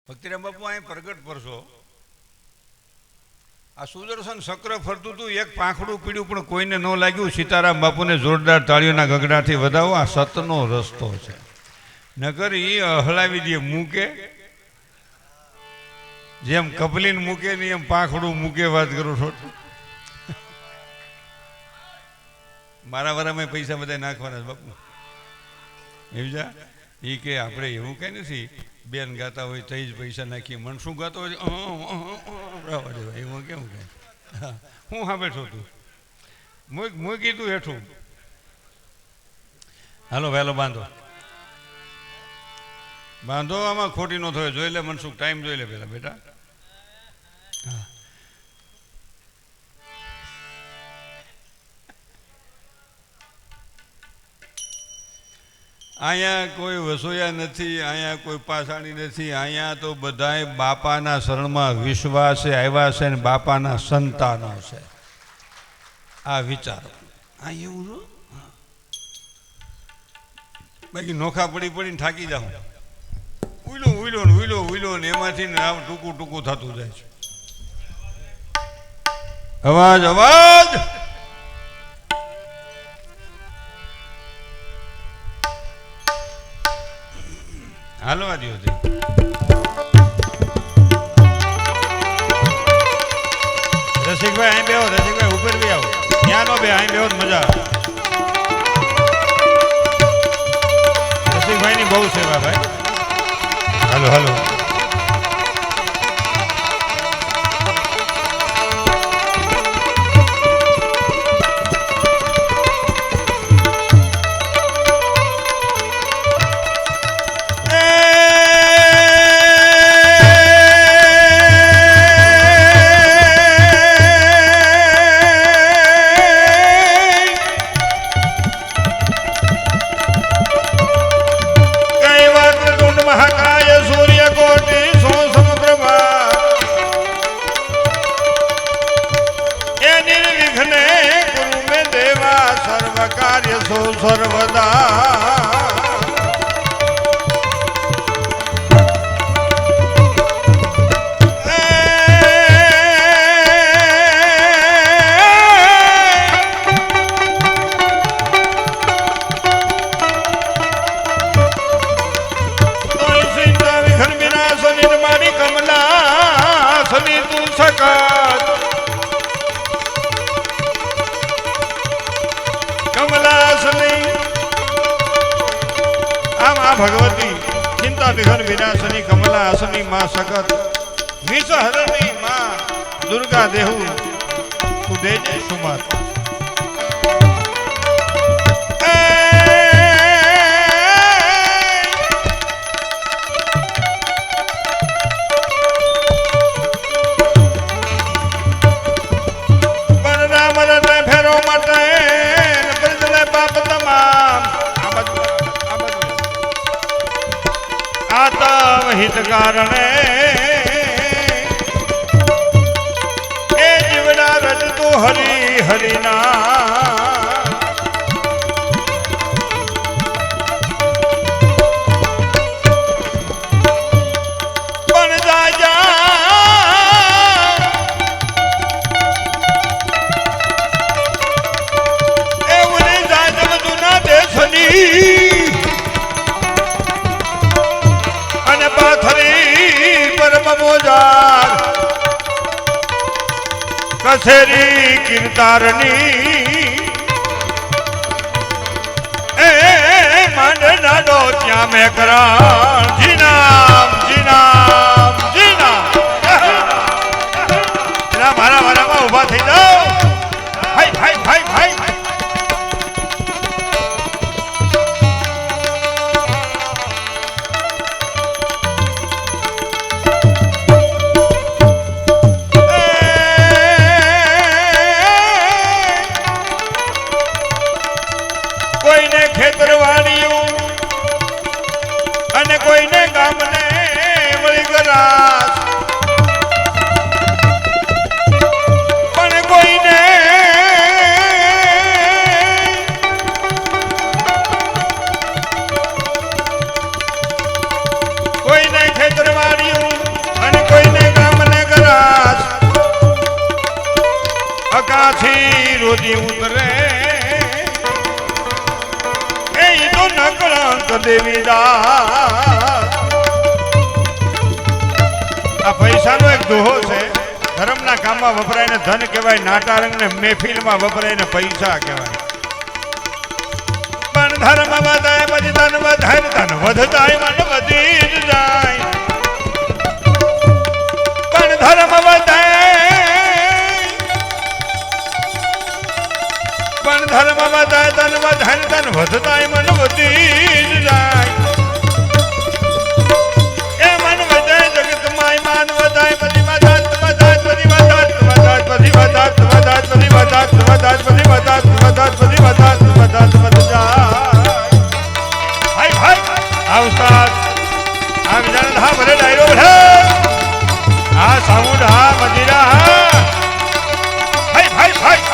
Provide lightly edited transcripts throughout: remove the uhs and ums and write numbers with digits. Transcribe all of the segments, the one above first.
ભક્તિરામ બાપુ અહીં પ્રગટ પરશો આ સુદર્શન ચક્ર ફરતું હતું, એક પાંખડું પીડ્યું પણ કોઈને ન લાગ્યું. સીતારામ બાપુને જોરદાર તાળીઓના ગગડાથી વધાવો. આ સતનો રસ્તો છે. નગર એ હલાવી દે મૂકે, જેમ કપલીન મૂકે ને એમ પાંખડું મૂકે. વાત કરું છો મારા વારામાં પૈસા બધા નાખવાના બાપુ એવજા એ કે આપણે એવું કઈ નથી. બેન ગાતા હોય તો જ પૈસા નાખીએ. મનસું ગાતો હોય એવું કેવું કે હું હા બેઠો તું મૂકી તું હેઠું. હાલો વહેલો બાંધો બાંધો, આમાં ખોટી ન થયો. જોઈ લે મનસુખ, ટાઈમ જોઈ લે પેલા બેટા. હા અહીંયા કોઈ વસોયા નથી, અહીંયા કોઈ પાછાણી નથી. અહીંયા તો બધાય બાપાના શરણમાં વિશ્વાસે આવ્યા છે ને બાપાના સંતાનો છે. આ વિચારો આ એવું બાકી નોખા પડી પડીને થાકી જાઉં. ઉઈલો ઉઈલો ને ઉઈલો ઉઈલો ને એમાંથી ને આમ ટૂંકું ટૂંકું થતું જાય છે. અવાજ અવાજ હાલવા દો. રસિકભાઈ અહીં બેહો, રસિકભાઈ ઉપર બી આવો. ત્યાં નો બે અહીં બેહો મજા. રસિકભાઈ ની બહુ સેવા ભાઈ. હાલો હાલો ભગવતી ચિંતા વિઘન વિનાશની કમલા આસની માં સગત વિષ હરની માં દુર્ગા દેહુ સુદે જય સુમત. ફેરો માટે પાપ તમામ આતમ હિત કારણે એ જીવડા રજતું હરી હરિના પણ દાજા એવું નહીં જાજ બધું ના દેશની કસેરી કીર્તારની એ માંડનાડો ત્યાં મેં કરા જીનામ જીનામ જીનામ. એના મારા મારામાં ઉભા થઈ જાઓ. ભાઈ ભાઈ ભાઈ ભાઈ ખેતરવાડીઓ અને કોઈને જોજી ઉતરે એ તો નકળંક દેવીદાસ. આ પૈસાનો એક દોહો છે. ધર્મના કામમાં વપરાય ને ધન કહેવાય, નાટારંગ ને મહેફિલમાં વપરાય ને પૈસા કહેવાય. પણ ધર્મ વધાય પછી ધન વધાય, ધન વધતાય મન વધી જ જાય. પણ ધર્મ વધાય પણ ધર્મ વધાય, ધન વધાય, ધન વધતાય મન વધી જ જાય. એ મન વધે જગતમાં માન વધાય પછી વધાત વધાત પછી વધાત વધાત પછી વધાત વધાત પછી વધાત વધાત પછી વધાત વધાત પછી વધાત વધાત વધ જાય. હાય હાય આવસ્તાદ આ વિજાન હા ભલે ડાયરો ભલે આ સાઉન્ડ હા મજીરા હા હાય હાય હાય.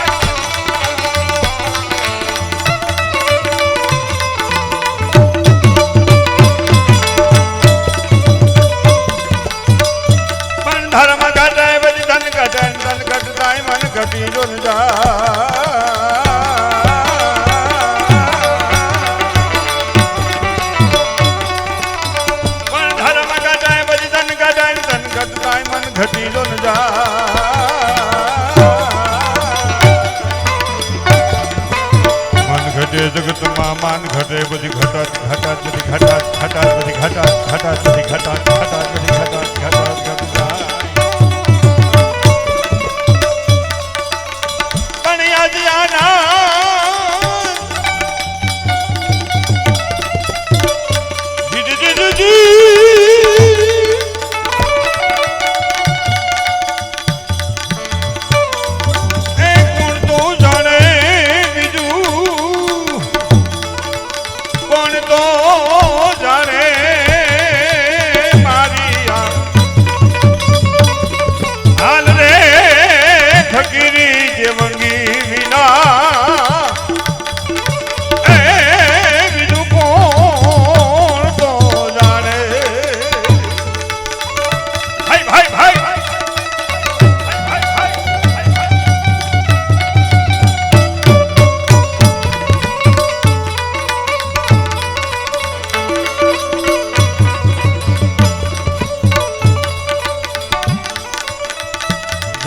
ધર્મ ઘટાય પછી ધન ઘટાય, ધન ઘટતાય મન ઘટી જો પણ ધર્મ ઘટાય પછી ધન ઘટાય, ધન ઘટતાય મન ઘટી જો મન ઘટે જગતમાં માન ઘટે પછી ઘટાત ઘટાત પછી ઘટાત ઘટાત પછી ઘટાત ઘટાત પછી ઘટાત ઘટાત પછી ઘટાત ઘટાત ઘટાત.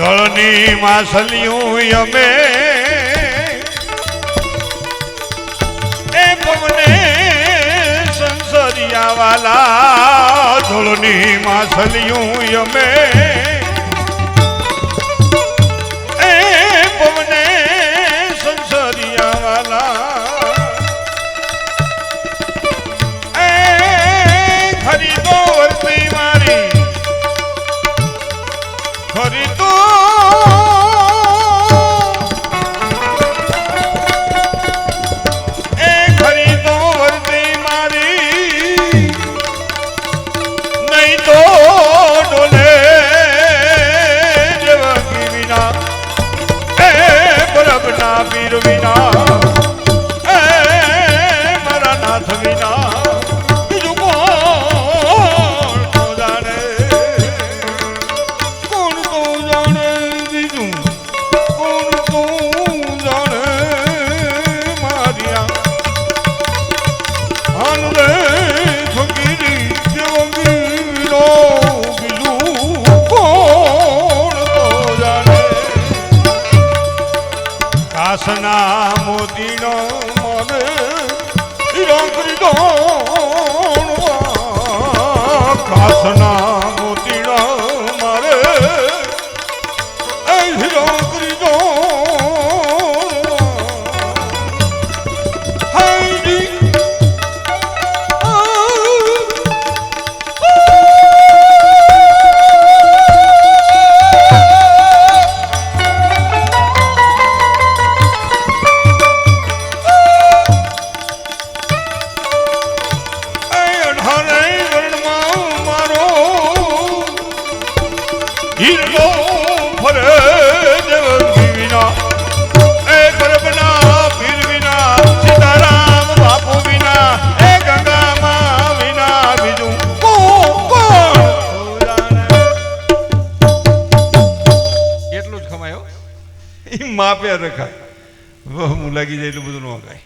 જળની માછલીયું અમે એ પવને સંસરિયા વાલા. જળની માછલીયું અમે એ પવને સંસરિયા વાલા. એ ખરી તો વર્તી મારી ખરી તો પીર વિના એ મારા નાથ વિના બીજું કોણ તો જાણે, કોણ તો જાણે, બીજું કોણ તો જાણે. મારિયા હાલ રે ફકીરી જવંગીરો બીજું કોણ તો જાણે. કાસના મોતીનો મને હીરો કરી દો. કાસના મોતીનો મારે હીરો કરી દો. માપે રખાય. હું લાગી જાય એટલું બધું ન કાંઈ.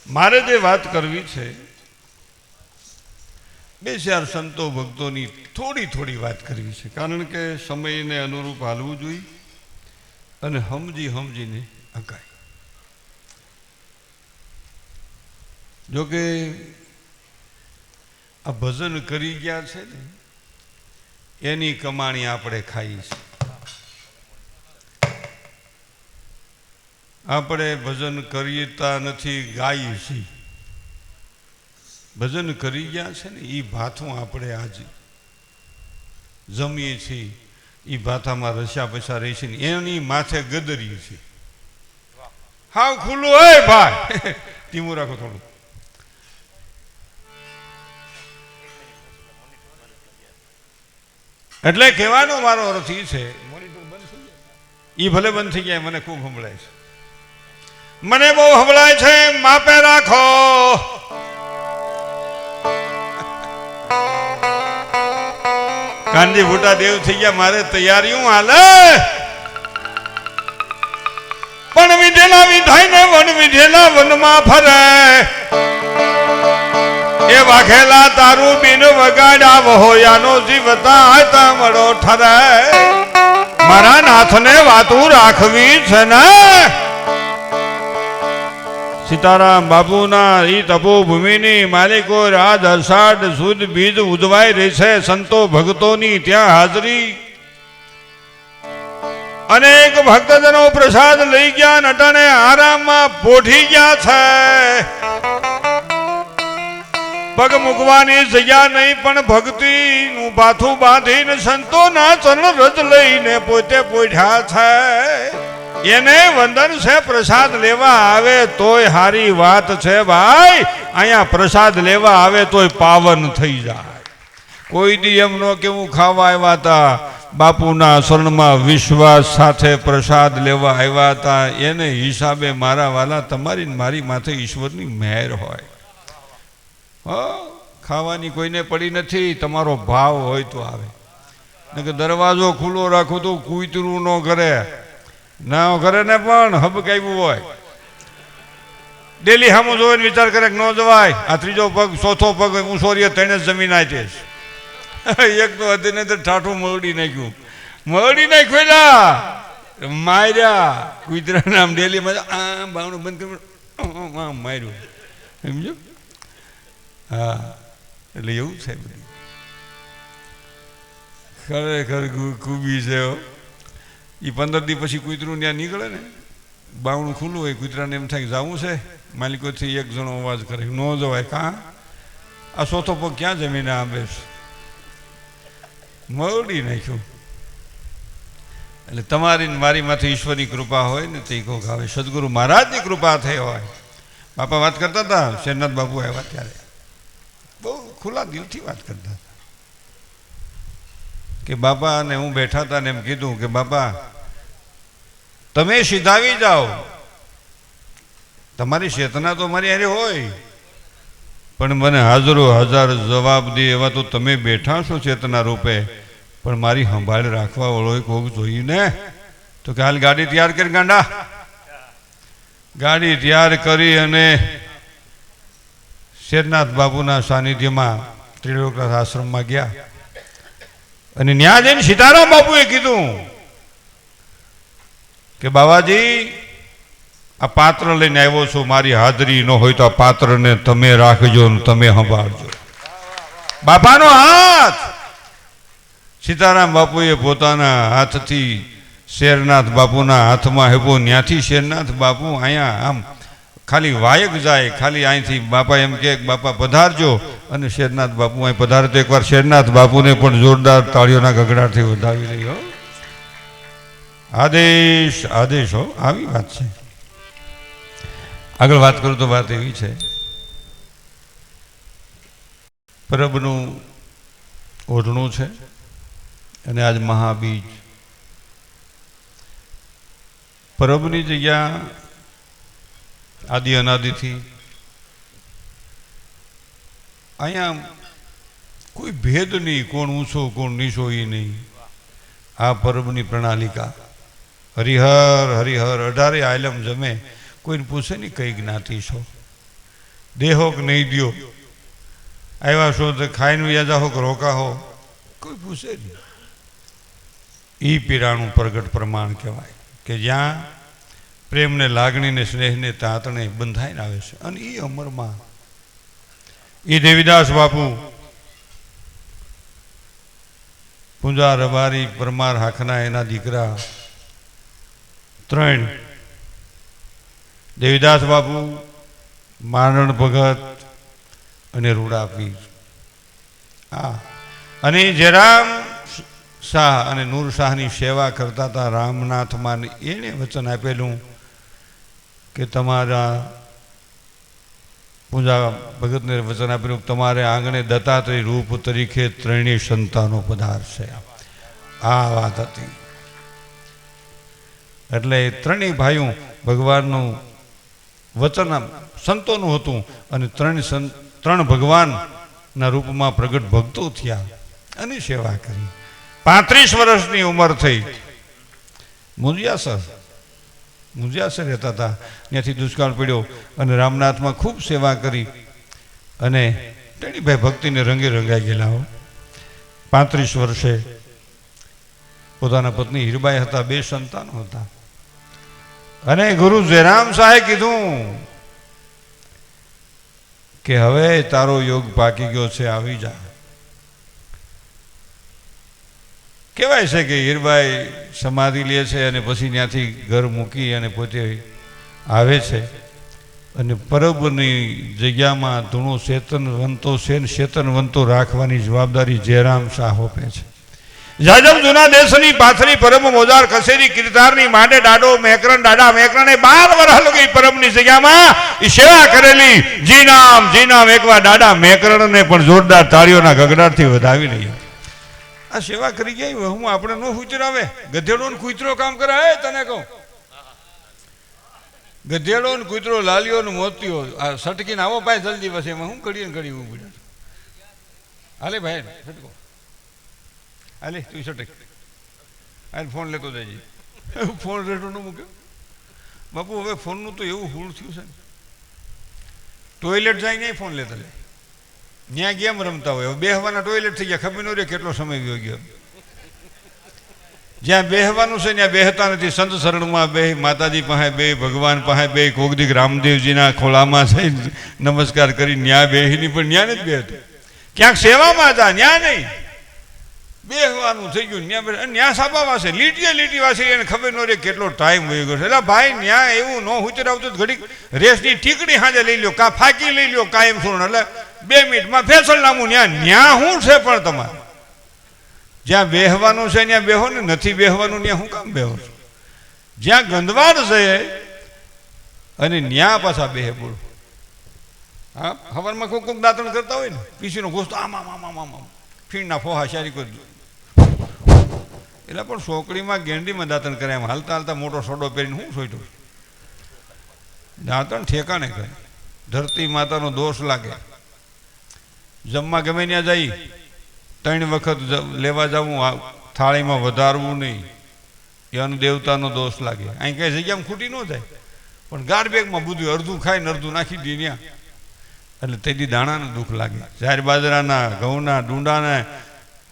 મારે જે વાત કરવી છે બે ચાર સંતો ભક્તોની થોડી વાત કરવી છે, કારણ કે સમયને અનુરૂપ હાલવું જોઈએ અને સમજીને અકાય. જોકે આ ભજન કરી ગયા છે ને એની કમાણી આપણે ખાઈ છે. આપણે ભજન કરીતા નથી, ગાઈ છીએ. ભજન કરી ગયા છે ને એ ભાથું આપણે આજે જમીએ છીએ, એ ભાથામાં રસ્યા પૈસા રહી છે ને એની માથે ગદરીએ છીએ. હાવ ખુલ્લું હોય ભાઈ, ધીમું રાખો થોડું. એટલે કહેવાનો મારો અર્થ એ છે, મોનિટર બંધ થઈ જાય, એ ભલે બંધ થઈ જાય, મને ખૂબ સંભળાય છે, મને બહુ સંભળાય છે. માપે રાખો. કાનજી ભૂટા દેવ થઈ ગયા, મારે તૈયારીઓ હાલે. પણ વિધેલા વિધાઈને વન વિધેલા વનમાં ફરે, એ વાઘેલા તારું બિન વગાડ્યા વહોયાનો જીવતા મળો ઠરે. મારા નાથને વાતું રાખવી છે ને. સીતારામ બાપુના ઈ તપોભૂમિની માલિકો રાજ અષાઢ સુદ બીજ ઉજવાઈ રહી છે. સંતો ભક્તોની ત્યાં હાજરી. અનેક ભક્તજનો પ્રસાદ લઈ ગયા, નટાને આરામમાં પોઢી ગયા છે. પગ મૂકવાની જગ્યા નહીં, પણ ભક્તિ નું પાથું બાંધીને સંતોના ચરણ રજ લઈને પોતે પોઢ્યા છે. એને વંદન છે. પ્રસાદ લેવા આવે તોય હારી વાત છે ભાઈ. અહીંયા પ્રસાદ લેવા આવે તોય પાવન થઈ જાય. કોઈ દી એમ નો કે હું ખાવા આવ્યા હતા, બાપુના શરણમાં વિશ્વાસ સાથે પ્રસાદ લેવા આવ્યા હતા. એને હિસાબે મારા વાલા તમારી મારી માથે ઈશ્વરની મહેર હોય. ખાવાની કોઈને પડી નથી. તમારો ભાવ હોય તો આવે, કે દરવાજો ખુલ્લો રાખો તો કૂતરું ન કરે ના કરે ને, પણ હબકાવ્યું હોય ડેલી સામું જોઈને વિચાર કરે કે ન જવાય. આ ત્રીજો પગ ચોથો પગ ઊંચો રીએ તેને જમીન આવી છે. એક તો હતી ને તો ઠાઠું મરડી નાખ્યું માર્યા કૂતરાને આમ ડેલી આ બાવણું બંધ કર્યું, આમ માર્યું. સમજો? હા, એટલે એવું છે બધું. ખરેખર ખૂબી છે. એ 15 દી પછી કૂતરું ત્યાં નીકળે ને, બાવણું ખુલ્લું હોય, કૂતરાને એમ થાય જવું છે, માલિકોથી એક જણો અવાજ કરે ન જવાય. કાં આ ચોથો પગ ક્યાં જમીને આંબે છે, મરડી નાખ્યું. એટલે તમારી મારી માથે ઈશ્વરની કૃપા હોય ને તે કોક આવે. સદગુરુ મહારાજની કૃપા થઈ હોય. બાપા વાત કરતા હતા, શેરનાથ બાપુ આવ્યા ત્યારે બહુ ખુલ્લા દિલથી વાત કરતા હતા કે બાપા અને હું બેઠા હતા ને એમ કીધું કે બાપા તમે સીધાવી જાઓ, તમારી ચેતના તો મારી હારે હોય, પણ મને હાજરો હજાર જવાબ દે એવા તો તમે બેઠા છો ચેતના રૂપે, પણ મારી સંભાળ રાખવા વાળો કોક જોયું ને. તો કે હાલ ગાડી તૈયાર કરી ગાંડા. ગાડી તૈયાર કરી અને શેરનાથ બાપુના સાનિધ્યમાં ત્રિલોકનાથ આશ્રમમાં ગયા. અને ત્યાં જઈને સીતારામ બાપુએ કીધું કે બાબાજી આ પાત્ર લઈને આવ્યો છું, મારી હાજરી ન હોય તો આ પાત્રને તમે રાખજો ને તમે સંભાળજો. બાપાનો હાથ સીતારામ બાપુએ પોતાના હાથથી શેરનાથ બાપુના હાથમાં હેપો. ત્યાંથી શેરનાથ બાપુ અહીંયા આમ ખાલી વાયક જાય, ખાલી અહીંથી બાપા એમ કે બાપા પધારજો, અને શેરનાથ બાપુ અહીં પધારે તો એકવાર શેરનાથ બાપુને પણ જોરદાર તાળીઓના ગગડાથી વધાવી લઈ. હો આદેશ આદેશ. હો આવી વાત છે. આગળ વાત કરું તો વાત એવી છે, પરબનું ઓઢણું છે અને આજ મહાબીજ. પરબની જગ્યા આદિ અનાદિથી અહીંયા કોઈ ભેદ નહીં, કોણ ઊંચો કોણ નીચો એ નહીં. આ પરબની પ્રણાલિકા હરિહર હરિહર 18 આલમ જમે. કોઈને પૂછે નહીં કઈ જ્ઞાતિ છો, દેહો કે નહીં દ્યો, આવ્યા છો તો ખાઈને વ્યાજા હો કે રોકા હો, કોઈ પૂછે નહીં. એ પીરાણું પ્રગટ પ્રમાણ કહેવાય કે જ્યાં પ્રેમને લાગણીને સ્નેહને તાતણે બંધાઈને આવે છે. અને એ અમરમાં એ દેવીદાસ બાપુ પૂંજા રબારી પરમાર હાખના એના દીકરા 3, દેવીદાસ બાપુ, મારણ ભગત અને રૂડા પીર. અને જયરામ શાહ અને નૂર શાહની સેવા કરતા હતા રામનાથમાં. એણે વચન આપેલું કે તમારા પૂજા ભગતને વચન આપેલું તમારે આંગણે દત્તાત્રેય રૂપ તરીકે 3 સંતાનો પધારશે. આ વાત હતી. એટલે 3 ભાઈઓ ભગવાનનું વચન સંતોનું હતું અને 3 ભગવાનના રૂપમાં પ્રગટ ભક્તો થયા અને સેવા કરી. 35 વર્ષની ઉંમર થઈ. મુંજિયાસર રહેતા હતા. ત્યાંથી દુષ્કાળ પડ્યો અને રામનાથમાં ખૂબ સેવા કરી અને તેણીભાઈ ભક્તિને રંગે રંગાઈ ગયેલા. 35 વર્ષે પોતાના પત્ની હીરબાઈ હતા, 2 સંતાનો હતા. અને ગુરુ જયરામ શાહે કીધું કે હવે તારો યોગ પાકી ગયો છે, આવી જા. કહેવાય છે કે હીરબાઈ સમાધિ લે છે અને પછી ત્યાંથી ઘર મૂકી અને પોતે આવે છે અને પરબની જગ્યામાં ધૂણો ચેતનવંતો છે ને ચેતનવંતો રાખવાની જવાબદારી જયરામ શાહ આપે છે. જાજમ જૂના દેશની પાથરી પરમ મોજાર કસેરી કીર્તારની માંડે ડાડો મેકરણ દાડા મેકરણે 12 વર્ષ લગી પરમની જગ્યામાં એ સેવા કરેલી. જી નામ એકવાર દાડા મેકરણને પણ જોરદાર તાળીઓના ગગડાટથી વધાવી લઈએ. આ સેવા કરી ગયા હું આપણે નો કૂતરાવે. ગધેડો ને કૂતરો કામ કરે. તને કહું, ગધેડો ને કૂતરો, લાલીઓ ને મોતીઓ, આ સટકીને આવો ભાઈ જલ્દી બસ. એમાં હું ઘડીએ ઊભી. હાલે ભાઈ સટકો, હાલે તું સટક, હાલ ફોન લેતો જજે. ફોન રેટો ન મૂક્યો બાપુ. હવે ફોનનું તો એવું હૂળ થયું છે ને, ટોયલેટ જાય નહીં ફોન લેતા લે. ત્યાં ગેમ રમતા હોય. બેહવાના ટોયલેટ થઈ ગયા, ખબર ન રહે કેટલો સમય વયો ગયો. જ્યાં બેહવાનું છે ત્યાં બેહતા નથી. સંત શરણમાં બે, માતાજી પાસે બે, ભગવાન પાસે બે, કોકદીક રામદેવજીના ખોળામાં છે નમસ્કાર કરી ન્યા બેહીની, પણ ન્યા નથી બેહતું. ક્યાંક સેવામાં હતા, ન્યા નહીં બેહવાનું થઈ ગયું. ન્યા સાબા વાસે લીટી વાસે એને ખબર ન રહે કેટલો ટાઈમ વહી ગયો છે. એટલે ભાઈ ન્યા એવું ન હુચરાવતું ઘડીક રેસની ઠીકડી હાજે લઈ લ્યો, કા ફાંકી લઈ લ્યો કાયમ સોણ. એટલે 2 મિનિટમાં ફેસલ નામું. ન્યા શું છે પણ તમારે જ્યાં બેહવાનું છે ત્યાં બેહો ને, નથી બેહવાનું ત્યાં હું કામ બેહો છો? જ્યાં ગંદવાડ છે અને ન્યા પાછા બેહે. બોલો, હા હવારમાં કોક દાંતણ કરતા હોય ને, પીસીનો ઘોસ્તો આમ ફીણના ફોહા શારી કરી દો. એટલે પણ છોકરીમાં ગેંડીમાં દાંતણ કરે. એમ હાલતા હાલતા મોટો સોડો પહેરીને હું સોઈટો દાંતણ ઠેકાણે કરે. ધરતી માતાનો દોષ લાગે. જમવા ગમે ત્યાં જઈ 3 વખત લેવા જવું, થાળીમાં વધારવું નહીં, એ અનુદેવતાનો દોષ લાગે. અહીં કઈ જગ્યામાં ખૂટી ન જાય, પણ ગાર બેગમાં બધું અડધું ખાઈને અડધું નાખી દે ત્યાં. એટલે તેથી દાણાનું દુઃખ લાગે. જાહેર બાજરાના, ઘઉંના, ડુંડાને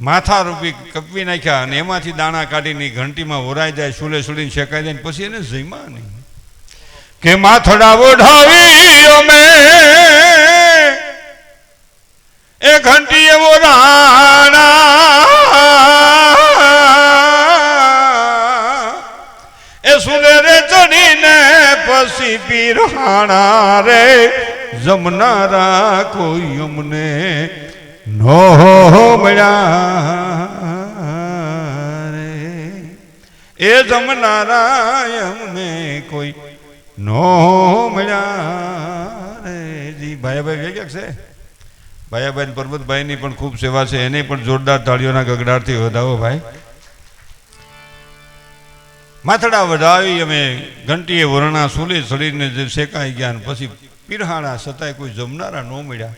માથા રૂપી કપવી નાખ્યા અને એમાંથી દાણા કાઢીને ઘંટીમાં ઓરાઈ જાય, સુલે સુલીને શેકાઈ જાય, પછી એને જમ્યા નહીં. કે માથડા ઓઢાવી અમે એ ઘંટી એવો રાણા એ સુલે રે ચડીને પછી પીરહાણા રે જમનારા કોઈ અમને નો મળ્યા રે. એ જમનારા અમને કોઈ નો મળ્યા રે. જી ભાઈભાઈ વેગ્યા છે. ભાયાભાઈ પરબતભાઈની પણ ખૂબ સેવા છે. એને પણ જોરદાર તાળીઓના ગગડાટથી વધાવો ભાઈ. માથડા વધાવી અમે ઘંટીએ વરણા સુલે ચડીને જે શેકાઈ ગયા ને પછી પીરહાણા, છતાંય કોઈ જમનારા ન મળ્યા.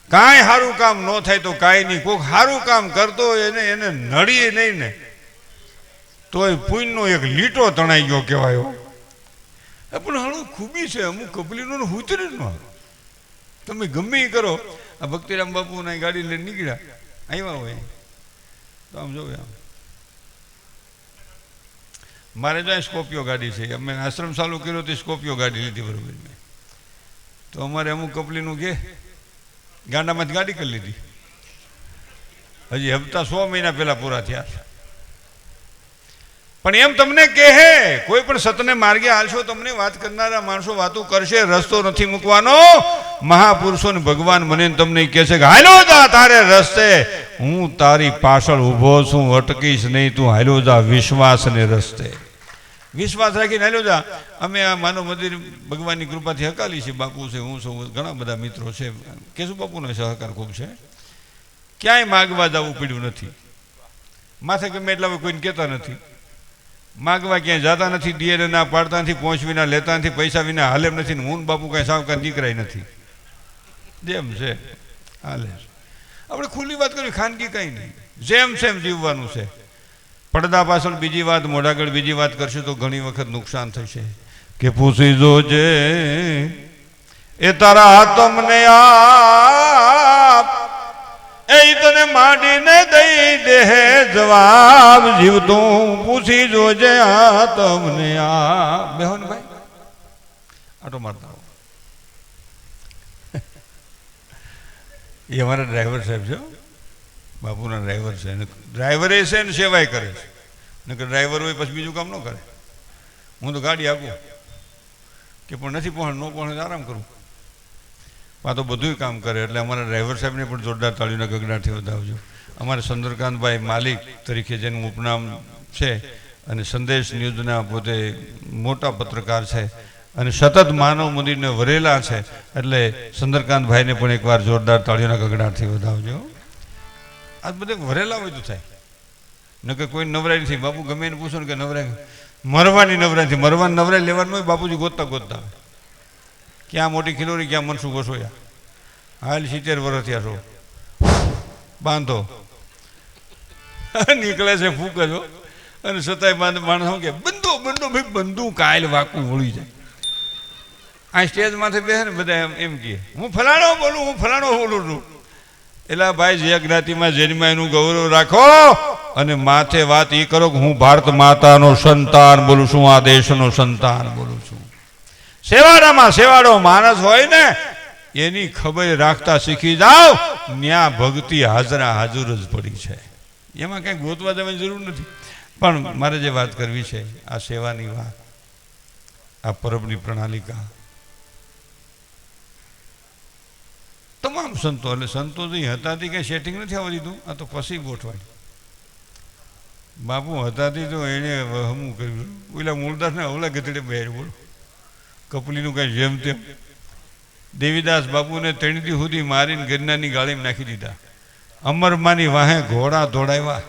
કાંઈ સારું કામ ન થાય તો કાંઈ નહીં. કોઈક સારું કામ કરતો એને નડીએ નહીં ને. તોય પુણ્યનો એક લીટો તણાઈ ગયો કહેવાયો. પણ હાલું ખૂબી છે અમુક કપલીનું ઉતરે જ ન. તમે ગમે એ કરો. આ ભક્તિરામ બાપુના ગાડી લઈને નીકળ્યા આવ્યા હોય તો આમ જોવે આમ મારે ત્યાં સ્કોર્પિયો ગાડી છે. અમે આશ્રમ ચાલુ કર્યો તો સ્કોર્પિયો ગાડી લીધી બરોબર મેં. તો અમારે અમુક કપલીનું કે ગાંડામાંથી ગાડી કરી લીધી. હજી હપ્તા 100 મહિના પહેલા પૂરા થયા. પણ એમ તમને કહે કોઈ પણ સતને માર્ગે હાલશો તમને વાત કરનારા માણસો વાતો કરશે. રસ્તો નથી મૂકવાનો. મહાપુરુષો ને ભગવાન મને તમને કહે છે કે હાલો જા તારે રસ્તે, હું તારી પાછળ ઊભો છું, અટકીશ નહીં, તું હાલો જા વિશ્વાસ ને રસ્તે. વિશ્વાસ રાખીને હાલો જા. અમે આ માનવ મંદિર ભગવાનની કૃપાથી હકાલી છે. બાપુ છે, હું છું, ઘણા બધા મિત્રો છે. કેશુ બાપુનો સહકાર ખૂબ છે. ક્યાંય માગવા જવું પડ્યું નથી. માથે ગમે એટલા કોઈને કહેતા નથી. માગવા ક્યાંય જતા નથી. દિયરે ના પાડતા નથી, પહોંચ વિના લેતા નથી, પૈસા વિના હાલે નથી. હું બાપુ કાંઈ સાવકાર દીકરાય નથી. જેમ છે હાલે. આપણે ખુલ્લી વાત કરવી, ખાનગી કાંઈ નહીં. જેમ સેમ જીવવાનું છે. પડદા પાછળ બીજી વાત, મોઢાગળ બીજી વાત કરશે તો ઘણી વખત નુકસાન થશે. કે પૂછી જોજે એ તારા આત્મને આપ, એ તને માંડીને દઈ દે જવાબ. જીવતું પૂછી જોજે આત્મને આપ. બેહો ને ભાઈ, આટો મારતા એ અમારા ડ્રાઈવર સાહેબ છે, બાપુના ડ્રાઈવર છે. ડ્રાઈવરે છે ને સેવાય કરે છે. નકર ડ્રાઈવર હોય પછી બીજું કામ ન કરે. હું તો ગાડી આપું કે પણ નથી પહોંચ, ન પહોંચે આરામ કરું. આ તો બધું કામ કરે. એટલે અમારા ડ્રાઈવર સાહેબને પણ જોરદાર તાળીના ગગડાથી વધાવજો. અમારે ચંદ્રકાંતભાઈ માલિક તરીકે જેનું ઉપનામ છે અને સંદેશ ન્યૂઝના પોતે મોટા પત્રકાર છે અને સતત માનવ મંદિરને વરેલા છે. એટલે ચંદ્રકાંતભાઈને પણ એકવાર જોરદાર તાળીઓના ગગડાથી વધાવજો. આ બધે વરેલા હોય તો થાય. નકર કોઈ નવરાઈ નથી. બાપુ ગમે એને પૂછો ને કે નવરાઈ, મરવાની નવરાઈ નથી. મરવાની નવરાઈ લેવાનું હોય. બાપુજી ગોતતા ગોતતા ક્યાં મોટી ખિલોરી, ક્યાં મનસુખ ઓછોયા. હાલ 70 વર્ષ થયા છો, બાંધો નીકળે છે ફૂક જ. અને છતાંય માણસ કે બંધો બંધો ભાઈ બંધુ કાયલ વાકું વળી જાય. આ સ્ટેજ માથે બેસે ને બધા એમ કહે હું ફલાણો બોલું, હું ફલાણો બોલું છું. એટલે ભાઈ જે જ્ઞાતિમાં જન્મ્યા એનું ગૌરવ રાખો અને માથે વાત એ કરો કે હું ભારત માતાનો સંતાન બોલું છું, આ દેશનો સંતાન બોલું છું. સેવાડામાં સેવાડો માણસ હોય ને એની ખબર રાખતા શીખી જાઓ. ત્યાં ભક્તિ હાજરા હાજર જ પડી છે. એમાં કંઈ ગોતવા જવાની જરૂર નથી. પણ મારે જે વાત કરવી છે આ સેવાની વાત, આ પરબની પ્રણાલિકા, તમામ સંતો, એટલે સંતો જે હતાથી કંઈ સેટિંગ નથી આવવા દીધું. આ તો પછી ગોઠવાય. બાપુ હતાથી તો એને હમું કર્યું. ઓલા મૂળદાસને ઓલા ગધેડે બહેર બોલો. કપલીનું કાંઈ જેમ તેમ. દેવીદાસ બાપુને 3 દી સુધી મારીને ગરનાની ગાળીમાં નાખી દીધા. અમરમાની વાહે ઘોડા દોડાવ્યા.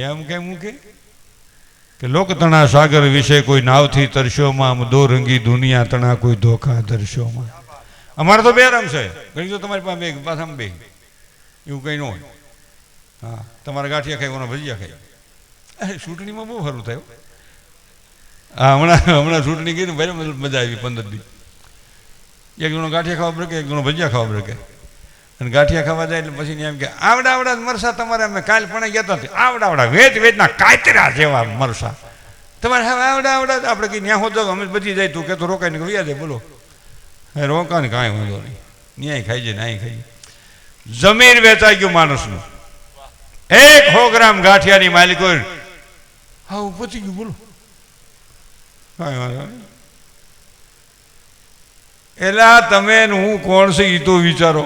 એમ કેમ મૂકે કે લોક તણા સાગર વિશે કોઈ નાવથી તરસ્યોમાં, આમ દો રંગી દુનિયા તણા કોઈ ધોખા દર્શ્યોમાં. અમારે તો 2 રંગ છે. ઘણી તો તમારી પાસે 2 પાછામાં 2 એવું કંઈ ન હોય. હા, તમારા ગાંઠિયા ખાઈ, કોના ભજીયા ખાઈ. ચૂંટણીમાં બહુ સારું થયું. હા, હમણાં ચૂંટણી ગઈ ને ભાઈ મજા આવી. 15 દી એક જણો ગાંઠિયા ખાવા બ્રકે, એક જણો ભજીયા ખાવા બ્રકે. અને ગાંઠિયા ખાવા જાય એટલે પછી એમ કે આવડા આવડા મરસા તમારે અમે કાલ પણ ગયા હતા. આવડા આવડા વેચના કાતરા જેવા મરસા તમારે હવે આવડા આવડા. આપણે કંઈ ન્યા હોતો અમે બચી જાય તું કે તો રોકાઈને વ્યા જાય. બોલો હે રોકા ને કાંઈ વાંધો નહીં. ન્યાય ખાઈ જાય ને અહીં ખાઈ જાય. જમીન વેચાઈ ગયું માણસનું. 100 ગ્રામ ગાંઠિયાની માલિકો હા પચી ગયું. બોલો કાંઈ વાંધો નહીં. એલા તમે હું કોણ છે એ તો વિચારો.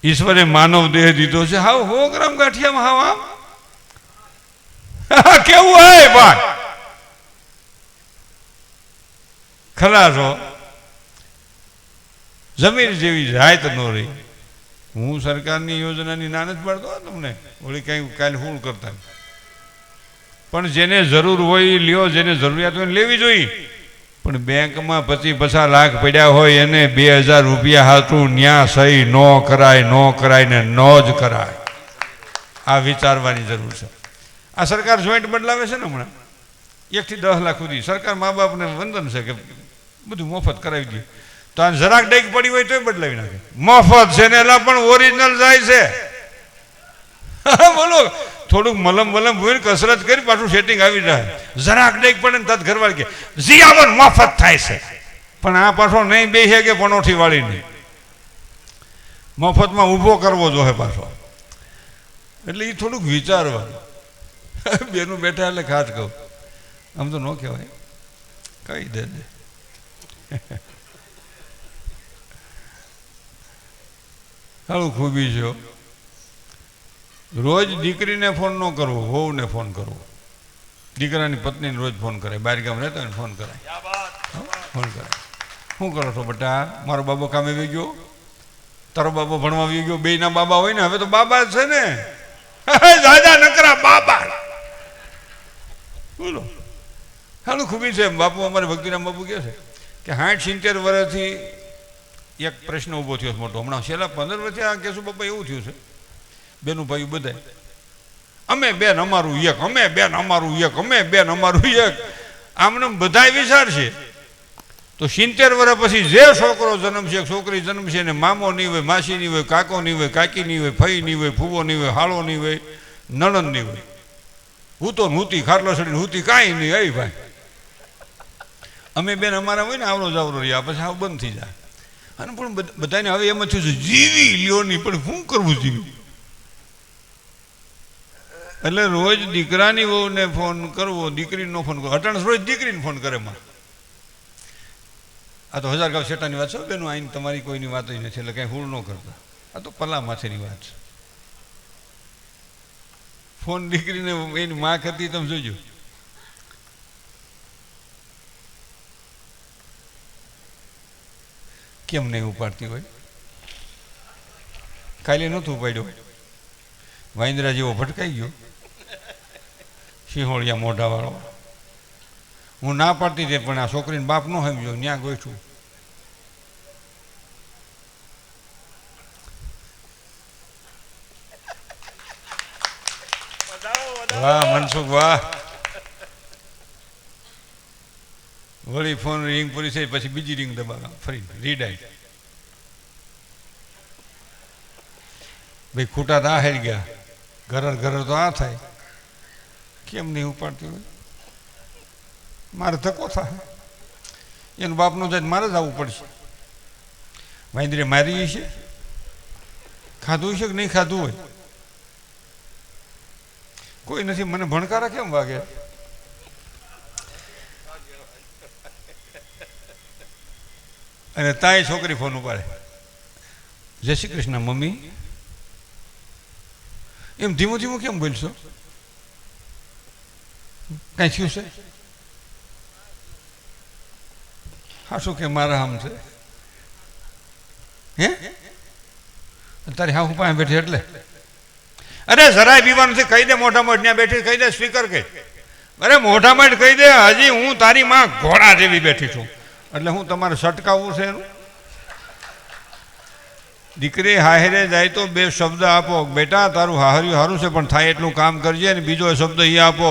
ઈશ્વરે માનવ દેહ દીધો છે. હાવ 100 ગ્રામ ગાંઠિયામાં હાવ આમ કેવું હે ભાઈ. ખલાસો જમીન જેવી જાયત ન રહી. હું સરકારની યોજનાની ના નથી પાડતો તમને. ઓલી કંઈ કાલે ફૂલ કરતા. પણ જેને જરૂર હોય એ લ્યો, જેને જરૂરિયાત હોય લેવી જોઈએ. પણ બેંકમાં 50 લાખ પડ્યા હોય એને 2000 રૂપિયા હાથું ન્યા સહી ન કરાય, ન કરાય ને ન જ કરાય. આ વિચારવાની જરૂર છે. આ સરકાર જોઈન્ટ બદલાવે છે ને હમણાં 1 થી 10 લાખ સુધી સરકાર મા બાપને વંદન છે કે બધું મફત કરાવી દે. તો આ જરાક ડેક પડી હોય તોય બદલાવી નાખે. મફત છે ને એલા પણ ઓરિજિનલ જાય છે. બોલો થોડુંક મલમ વલમ ભૂલ કસરત કરી પાછું સેટિંગ આવી જાય. જરાક ડેક પડે ને તત ઘરવાળી કે જીયાવન મફત થાય છે, પણ આ પાછો નહીં બેસે કે પનોઠી વાળી નહીં, મફતમાં ઊભો કરવો જોઈએ પાછો. એટલે એ થોડુંક વિચારવાનું. બેનું બેઠા એટલે ખાસ કહું, આમ તો ન કહેવાય, કહી દે ને. સારું ખૂબી છે. રોજ દીકરીને ફોન ન કરવો, વહુને ફોન કરવો. દીકરાની પત્નીને રોજ ફોન કરાય, બહાર ગામ રહેતો હોય ફોન કરાય, ફોન કરાય. શું કરો છો બેટા? મારો બાબો કામે આવી ગયો, તારો બાબો ભણવા આવી ગયો. બેયના બાબા હોય ને, હવે તો બાબા છે ને, દાદા નકરા બાબા. બોલો સારું ખૂબી છે. બાપુ અમારે ભક્તિરામ બાપુ કહે છે કે 60-70 વર્ષથી એક પ્રશ્ન ઊભો થયો મોટો. હમણાં છેલ્લા 15 વર્ષથી આ કેશુ બાપા એવું થયું છે, બેનું ભાઈ બધાય અમે બેન અમારું એક, અમે બેન અમારું એક, અમે બેન અમારું એક, આમને બધાય વિચાર છે. તો 70 વર્ષ પછી જે છોકરો જન્મશે, છોકરી જન્મશે ને મામો નહીં હોય, માસી નહીં હોય, કાકો નહીં હોય, કાકી નહીં હોય, ફઈ નહીં હોય, ફૂવો નહીં હોય, હાળો નહીં હોય, નણંદ નહીં હોય, હું તો નૂતી ખાટલો સડીને હુતી કાંઈ નહીં. એ ભાઈ અમે બેન અમારા હોય ને આવરો જાવરો રહ્યા, પછી આવું બંધ થઈ જાય. અને પણ બધાને હવે એમ થયું છે જીવી લ્યો નહીં, પણ શું કરવું જીવી? એટલે રોજ દીકરાની વહુને ફોન કરવો, દીકરીનો ફોન કરવો. અટાણ રોજ દીકરીને ફોન કરે માં. આ તો હજારગાંવ શેટાની વાત છે બેનું, આઈને તમારી કોઈની વાત જ નથી, એટલે કાંઈ હુળ ન કરતા. આ તો પલા માથેની વાત છે. ફોન દીકરીને એની માં કરતી તમે જોજો. કેમ નહીં ઉપાડતી હોય? કાલે નહોતું ઉપાડ્યો, વાંદરા જેવો ભટકાઈ ગયો, સિંહોળિયા મોઢા વાળો. હું ના પાડતી હતી, પણ આ છોકરીને બાપ ન સમજો, ત્યાં ગોઠું. વાહ મનસુખ વાહ. વળી ફોન રિંગ પૂરી થઈ પછી બીજી રિંગ દબાવા, ફરી રીડાઈ. ભાઈ ખૂટા તો આ હારી ગયા, ઘર તો આ થાય. કેમ નહીં ઉપાડતી હોય? મારે ધક્કો થાય, એનું બાપનું જાય મારે જ આવવું પડશે. વાંદરે મારી છે, ખાધું છે કે નહીં ખાધું હોય? કોઈ નથી. મને ભણકારા કેમ વાગે? અને તાય છોકરી ફોન ઉપાડે, જય શ્રી કૃષ્ણ મમ્મી. એમ ધીમું ધીમું કેમ બોલશો? કાંઈ થયું છે? હા શું કે મારા આમ છે? હે તારી હા હું પાસે બેઠી એટલે? અરે જરાય પીવાનું છે, કહી દે મોઢામાં ત્યાં બેઠી, કહી દે સ્પીકર કહી. અરે મોઢામાં કહી દે, હજી હું તારી માં ઘોડા જેવી બેઠી છું. એટલે હું તમારે સટકાવવું છે એનું? દીકરી હાહરે જાય તો 2 શબ્દ આપો, બેટા તારું હાહર્યું સારું છે પણ થાય એટલું કામ કરજે. અને બીજો શબ્દ એ આપો,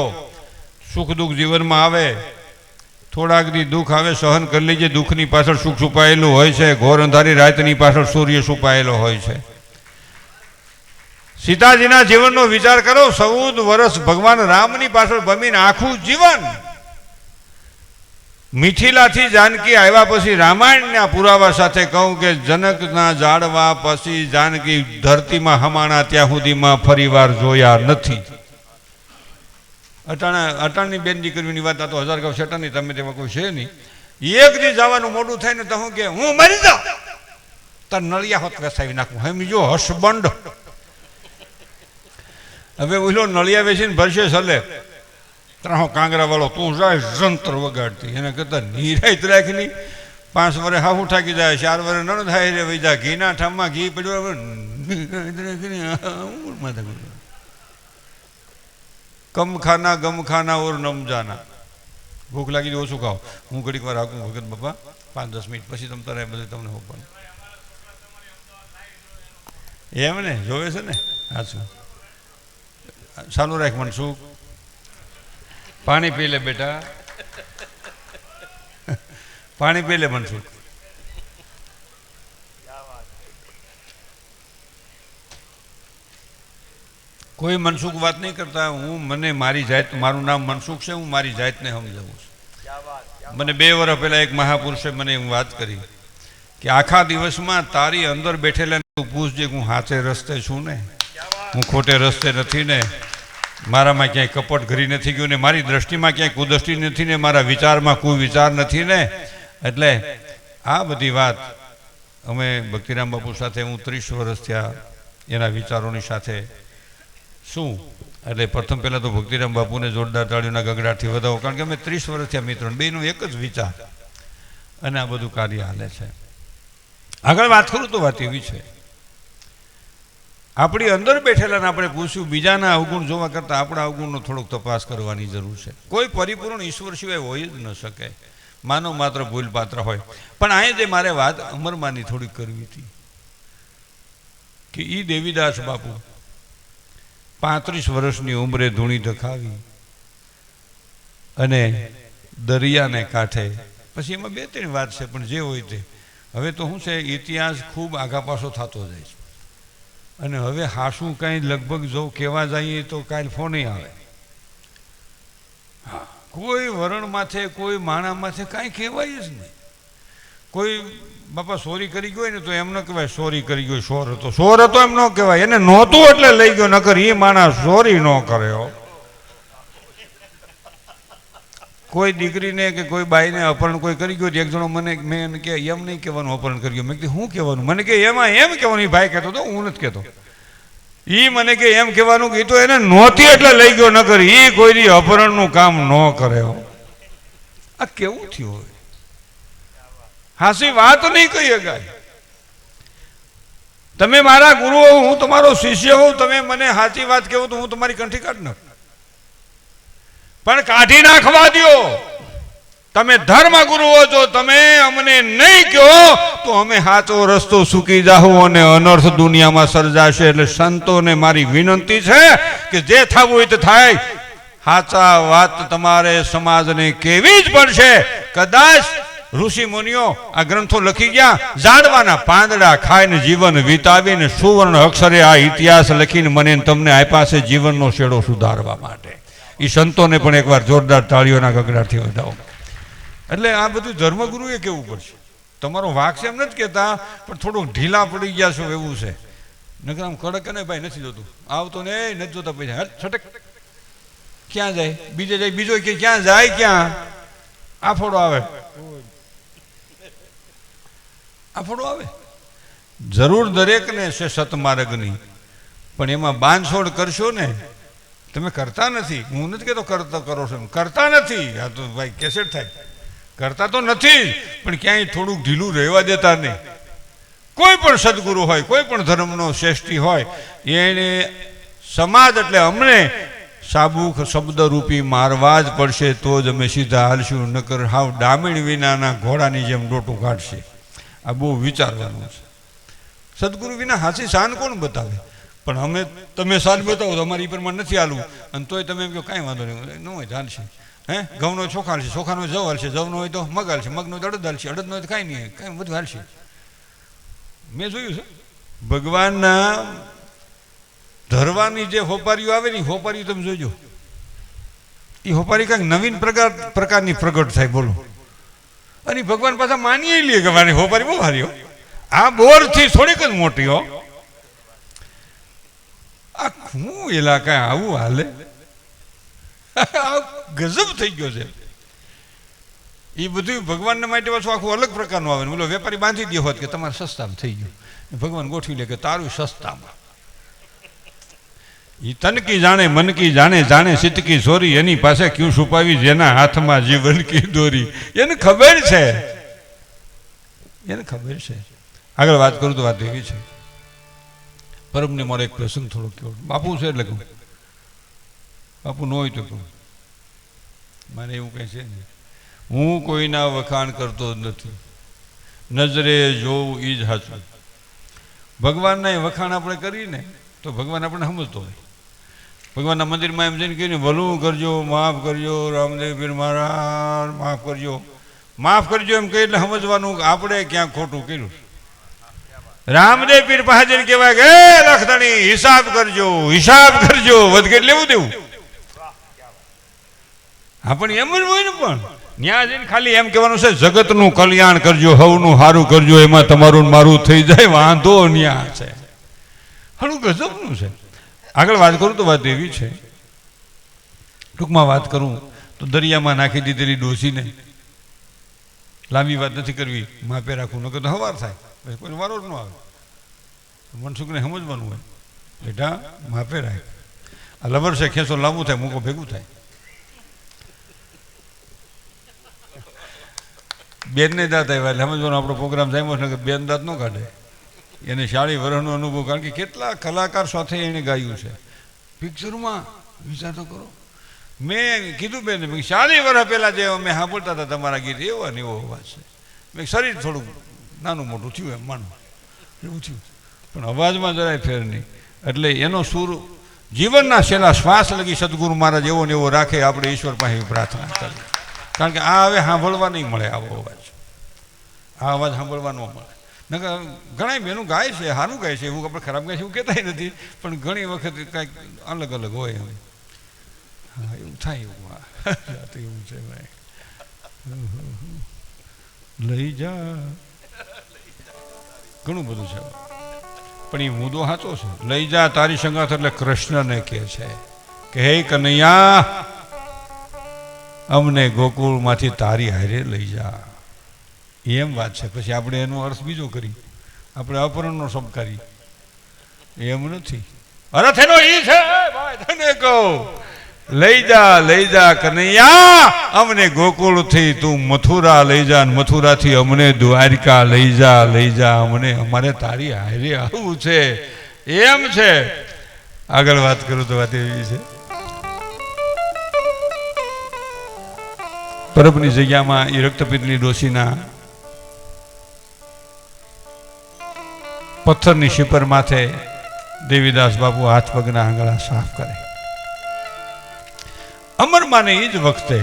સુખ દુઃખ જીવનમાં આવે, થોડાક દી દુઃખ આવે સહન કરી લેજે. દુઃખની પાછળ સુખ છુપાયેલું હોય છે, ઘોર અંધારી રાતની પાછળ સૂર્ય છુપાયેલો હોય છે. સીતાજીના જીવનનો વિચાર કરો. 14 વર્ષ ભગવાન રામની પાછળ ભમીને આખું જીવન. મિથિલાથી જાનકી આવ્યા પછી રામાયણના પુરાવા સાથે કહું કે જનકના જાળવા પછી જાનકી ધરતીમાં હમાણા ત્યાં સુધીમાં ફરીવાર જોયા નથી. અટાણની બેન દીકરીની વાત, આ તો હજારગાંવ શેટાની, તમે તેમાં કોઈ છે નહીં. એક દી જવાનું મોડું થાય ને તો હું કે હું મરી જાઉં, તાર નળિયા હોત વેસાવી નાખું. સમજો હસબન્ડ. હવે ઓલો નળિયા વેચીને ભરશે સલે, ત્રાહો કાંગરા વાળો તું જાય જંતર વગાડતી. એને કરતા નિરાયત રાખી. 5 વર્ષ હાફું ઠાકી જાય, 4 વર્ષ ન થાય રે વૈજા. ઘીના ઠામમાં ઘી પડ્યું, કમ ખાના ગમ ખાના ઓર નમ જાના. ભૂખ લાગી તો ઓછું ખાઓ. હું ઘડીક વાર આવું ભગત બાપા, 5-10 મિનિટ પછી તમ તારે બધું તમને હોવાનું એમ ને જોવે છે ને. સાચું ચાલુ રાખ મનસુખ. પાણી પી લે બેટા, પાણી પી લે મનસુખ. કોઈ મનસુખ વાત નહીં કરતા. મને મારી જાત, મારું નામ મનસુખ છે, હું મારી જાતને સમજાવું છું. મને 2 વર્ષ પહેલા એક મહાપુરુષે મને હું વાત કરી કે આખા દિવસમાં તારી અંદર બેઠેલા તું પૂછજે હું હાથે રસ્તે છું ને, હું ખોટે રસ્તે નથી ને, મારામાં ક્યાંય કપટ ઘરી નથી ગયું ને, મારી દ્રષ્ટિમાં ક્યાંય કુદૃષ્ટિ નથી ને, મારા વિચારમાં કોઈ વિચાર નથી ને. એટલે આ બધી વાત અમે ભક્તિરામ બાપુ સાથે હું 30 વર્ષ થયા એના વિચારોની સાથે શું. એટલે પ્રથમ પહેલાં તો ભક્તિરામ બાપુને જોરદાર તાળીઓના ગગડાટથી વધાવો, કારણ કે અમે 30 વર્ષ થયા મિત્રો, બેનો એક જ વિચાર અને આ બધું કાર્ય હાલે છે. આગળ વાત કરું તો વાત એવી છે, આપણી અંદર બેઠેલાને આપણે પૂછ્યું, બીજાના અવગુણ જોવા કરતાં આપણા અવગુણનો થોડોક તપાસ કરવાની જરૂર છે. કોઈ પરિપૂર્ણ ઈશ્વર સિવાય હોય જ ન શકે, માનવ માત્ર ભૂલ પાત્ર હોય. પણ અહીં જે મારે વાત અમરમાની થોડીક કરવી હતી કે ઈ દેવીદાસ બાપુ 35 વર્ષની ઉંમરે ધૂણી ધખાવી અને દરિયાને કાંઠે, પછી એમાં 2-3 વાત છે, પણ જે હોય તે. હવે તો શું છે, ઇતિહાસ ખૂબ આગા પાછો થતો જાય છે અને હવે હાશું કાંઈ લગભગ જો કહેવા જઈએ તો કાલ ફોને આવે. હા, કોઈ વરણ માથે, કોઈ માણા માથે કાંઈ કહેવાય જ નહીં. કોઈ બાપા ચોરી કરી ગયો ને તો એમ ન કહેવાય ચોરી કરી ગયો, ચોર હતો એમ ન કહેવાય, એને નહોતું એટલે લઈ ગયો, નકર એ માણસ ચોરી ન કર્યો. કોઈ દીકરીને કે કોઈ બાઈને અપહરણ કોઈ કરી ગયો, એક જણો મને મેં કે એમ નહીં કહેવાનું અપહરણ કરી ગયો. મેં કીધું શું કહેવાનું? મને કે એમાં એમ કહેવાનું. એ ભાઈ કહેતો હતો, હું નથી કહેતો. એ મને કે એમ કહેવાનું કે એ તો એને નહોતી એટલે લઈ ગયો, નકર એ કોઈ અપહરણનું કામ ન કરે. આ કેવું થયું? હોય હાસી વાત નહીં કહી શકાય. તમે મારા ગુરુ હો, હું તમારો શિષ્ય હોઉં, તમે મને સાચી વાત કહેવું તો હું તમારી કંઠી કાઢ નાખ, પણ કાઢી નાખવા દો. તમે ધર્મ ગુરુઓ છો, તમે અમને નહીં કહો તો અમે સાચો રસ્તો સૂકી જાહો અને અનર્થ દુનિયામાં સર્જાશે. એટલે સંતોને મારી વિનંતી છે કે જે થવું હોય તે થાય, સાચા વાત તમારે સમાજને કેવી જ પડશે. કદાચ ઋષિ મુનિઓ આ ગ્રંથો લખી ગયા, ઝાડવાના પાંદડા ખાઈને જીવન વિતાવીને સુવર્ણ અક્ષરે આ ઇતિહાસ લખીને મને તમને આપ્યા છે જીવનનો શેડો સુધારવા માટે. એ સંતોને પણ એકવાર જોરદાર તાળીઓના ગગડાટથી વધાવો. એટલે આ બધું ધર્મગુરુએ કહેવું પડશે. તમારો વાક છે એમ નથી કહેતા, પણ થોડુંક ઢીલા પડી ગયા છો એવું છે. નકર આમ કડક ને ભાઈ નથી જોતું, આવતો ને નથી જોતા પૈસા છટક ક્યાં જાય, બીજે જાય, બીજો કે ક્યાં જાય, ક્યાં આફોડો આવે, આફોડો આવે. જરૂર દરેકને છે સતમાર્ગની, પણ એમાં બાંધછોડ કરશો ને. તમે કરતા નથી, હું નથી કહેતો કરતા કરો છો, કરતા નથી. આ તો ભાઈ કેસેટ થાય, કરતા તો નથી પણ ક્યાંય થોડુંક ઢીલું રહેવા દેતા નહીં. કોઈ પણ સદગુરુ હોય, કોઈ પણ ધર્મનો શ્રેષ્ઠી હોય, એને સમાજ એટલે અમને સાબુક શબ્દરૂપી મારવા જ પડશે, તો જ અમે સીધા હાલશું, નકર હાવ ડામીણ વિનાના ઘોડાની જેમ ડોટું કાઢશે. આ બહુ વિચારવાનું છે. સદગુરુ વિના હાસી શાન કોણ બતાવે? પણ અમે તમે સાજ બતાવો તો અમારી પ્રમાણે નથી હાલવું, અને તોય તમે એમ કહો કાંઈ વાંધો નહીં, ન હોય ચાલશે. હે, ઘઉંનો ચોખા હાલશે, ચોખાનો જવ હાલશે, જવનો હોય તો મગ હાલશે, મગનો તો અડદ હાલશે, અડદનો હોય તો કાંઈ નહીં, કાંઈ બધું હાલશે. મેં જોયું છે ભગવાનના ધરવાની જે હોપારીઓ આવે ને, હોપારીઓ તમે જોજો, એ હોપારી કાંઈક નવીન પ્રકારની પ્રગટ થાય. બોલો, અને ભગવાન પાછા માનીએ લે કે મારી હોપારી બહુ હારી હો, આ બોરથી થોડીક જ મોટી હો. આ હું એલા કાંઈ આવું હાલે, ગજબ થઈ ગયો છે. એ બધું ભગવાનને માટે પાછું આખું અલગ પ્રકારનું આવે ને. બોલો વેપારી બાંધી દે હોત કે તમારે સસ્તામાં થઈ ગયું, ભગવાન ગોઠવી લે કે તારું સસ્તામાં. એ તનકી જાણે મનકી જાણે, જાણે સિતકી ચોરી, એની પાસે ક્યું છુપાવી જેના હાથમાં જીવન કી દોરી. એને ખબર છે, એને ખબર છે. આગળ વાત કરું તો વાત એવી છે, પરમને મારો એક પ્રસંગ થોડો કેવો. બાપુ છે એટલે કહું, બાપુ ન હોય તો કહું, મારે એવું કંઈ છે ને. હું કોઈના વખાણ કરતો જ નથી, નજરે જોવું એ જ સાચું. ભગવાનના વખાણ આપણે કરીને તો ભગવાન આપણને સમજતો હોય. ભગવાનના મંદિરમાં એમ જઈને કહ્યું ભલું કરજો, માફ કરજો, રામદેવ પીર મહારાજ માફ કરજો, માફ કરજો એમ કહી એટલે સમજવાનું કે આપણે ક્યાંક ખોટું કર્યું. રામદેવ પીર પાસે જઈને કહેવાય કે લખતણી હિસાબ કરજો, હિસાબ કરજો, વધઘટ લેવું દેવું. હા પણ એમ જ હોય ને, પણ ત્યાં જઈને ખાલી એમ કહેવાનું છે જગતનું કલ્યાણ કરજો, હવનું સારું કરજો, એમાં તમારું મારું થઈ જાય, વાંધો ન્યા છે. ઘણું ગજબનું છે. આગળ વાત કરું તો વાત એવી છે, ટૂંકમાં વાત કરું તો દરિયામાં નાખી દીધેલી ડોસીને, લાંબી વાત નથી કરવી, માપે રાખવું, નકર તો હવાર થાય, કોઈ વારો જ ન આવે. મનસુખને સમજવાનું હોય, બેટા માપે રાખ, આ લબર છે, ખેંચો લાંબુ થાય, મૂકો ભેગું થાય. બેનને દાંત આવ્યા એટલે સમજવાનો આપણો પ્રોગ્રામ થાય કે બેન દાંત ન કાઢે. એને 40 વર્ષનો અનુભવ, કારણ કે કેટલા કલાકાર સાથે એને ગાયું છે પિક્ચરમાં, વિચાર તો કરો. મેં કીધું બેન, 40 વર્ષ પહેલાં જે અમે સાંભળતા હતા તમારા ગીત, એવો ને એવો અવાજ છે. મેં શરીર થોડુંક નાનું મોટું થયું એમ માનો, એવું થયું, પણ અવાજમાં જરાય ફેર નહીં. એટલે એનો સૂર જીવનના છેલ્લા શ્વાસ લગી સદગુરુ મહારાજ એવો ને એવો રાખે, આપણે ઈશ્વર પાસે પ્રાર્થના કરીએ. કારણ કે આ હવે સાંભળવા નહીં મળે, આવો અવાજ, આ અવાજ સાંભળવા ન મળે. ઘણા બહેનો ગાય છે, સારું ગાય છે, એવું આપણે ખરાબ ગાય છે એવું કહેતા નથી, પણ ઘણી વખત કાંઈક અલગ અલગ હોય. હવે હા એવું થાય, એવું એવું છે ભાઈ. લઈ જા, ઘણું બધું છે, પણ એ મુદ્દો સાચો છે. લઈ જા તારી સંગાથ એટલે કૃષ્ણને કહે છે કે હે કનૈયા, અમને ગોકુળમાંથી તારી હારે લઈ જા, એમ વાત છે. પછી આપણે એનો અર્થ બીજો કરી, આપણે અપહરણનો શબ્દ કરી, એમ નથી. અર્થ એનો એ છે ભાઈ, તને કહું, લઈ જા કનૈયા, અમને ગોકુળથી તું મથુરા લઈ જા, મથુરાથી અમને દ્વારકા લઈ જા, અમને અમારે તારી હારે આવવું છે, એમ છે. આગળ વાત કરું તો વાત એવી છે, પરબની જગ્યામાં એ રક્તપિત્તની ડોશીના પથ્થરની શિપર માથે દેવીદાસ બાપુ હાથ પગના આંગળા સાફ કરે. અમરમાને એ જ વખતે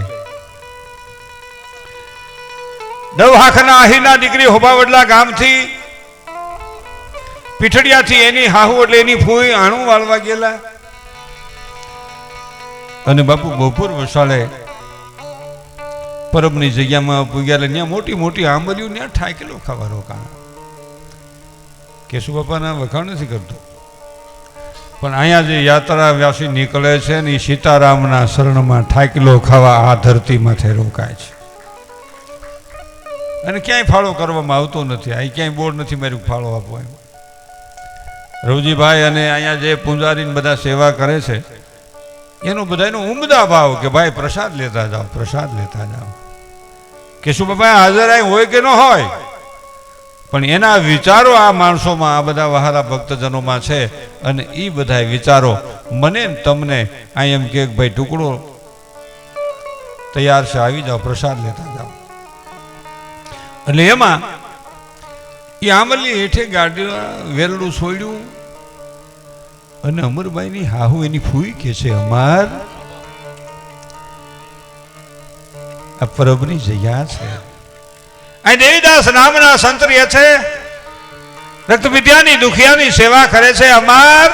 દવાખાના આહીના દીકરી હોબાવડલા ગામથી પીઠડિયાથી એની હાહુ એટલે એની ફૂઈ આણું વાળવા ગયેલા, અને બાપુ બપોર વસાળે પરબની જગ્યામાં પૂગ્યા. ત્યાં મોટી મોટી આંબલીઓ ત્યાં ઠાકેલો ખાવા રોકાણ. કેશુ બાપાના વખાણ નથી કરતો, પણ અહીંયા જે યાત્રા વ્યાસી નીકળે છે ને એ સીતારામના શરણમાં ઠાકલો ખાવા આ ધરતી માથે રોકાય છે. અને ક્યાંય ફાળો કરવામાં આવતો નથી, અહીં ક્યાંય બોર્ડ નથી માર્યું ફાળો આપવો એમ. રવજીભાઈ અને અહીંયા જે પૂંજારી બધા સેવા કરે છે એનો બધાનો ઉમદા ભાવ કે ભાઈ પ્રસાદ લેતા જાઓ, પ્રસાદ લેતા જાઓ. કેશુ બાપા હાજર અહીં હોય કે ન હોય, પણ એના વિચારો આ માણસોમાં, આ બધા વહાલા ભક્તજનોમાં છે. અને એ બધા વિચારો મને તમને આ એમ કે ભાઈ ટુકડો તૈયાર છે, આવી જાઓ, પ્રસાદ લેતા જાઓ. એટલે એમાં એ આંબલી હેઠે ગાડી વેરડું છોડ્યું, અને અમરબાઈની હાહુ એની ફૂઈ કે છે, અમાર આ પરબની જગ્યા છે, અહીં દેવીદાસ નામના સંત રહે છે, રક્તપિત્યાની દુખિયાની સેવા કરે છે. અમાર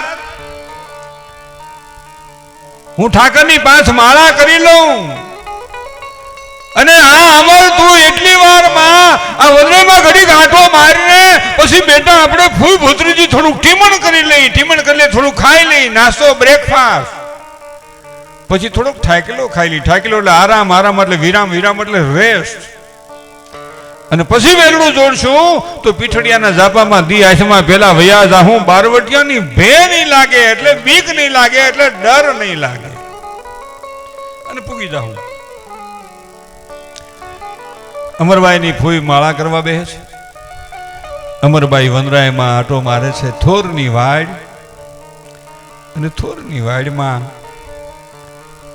હું ઠાકરની 5 માળા કરી લઉં, અને આ અમર તું એટલી વારમાં આ વદરેમાં ઘડી ગાંઠો મારીને પછી બેટા આપણે ફૂઈ ભૂતરીજી થોડુંક ટીમણ કરી લઈ, ટીમણ કરી લે, થોડું ખાઈ લઈ, નાસ્તો બ્રેકફાસ્ટ, પછી થોડોક ઠાકેલો ખાઈ લઈ. ઠાકેલો એટલે આરામ, આરામ એટલે વિરામ, વિરામ એટલે રેસ્ટ. અને પછી વેરડું જોડશું તો પીઠડિયાના ઝાપામાં દી આંખમાં પેલા વયા જાહું, બારવટિયાની ભે નહીં લાગે એટલે બીક નહીં લાગે એટલે ડર નહીં લાગે, અને પૂગી જાહું. અમરબાઈની ફૂઈ માળા કરવા બેસે છે. અમરબાઈ વનરાયમાં આટો મારે છે, થોરની વાડ, અને થોરની વાડમાં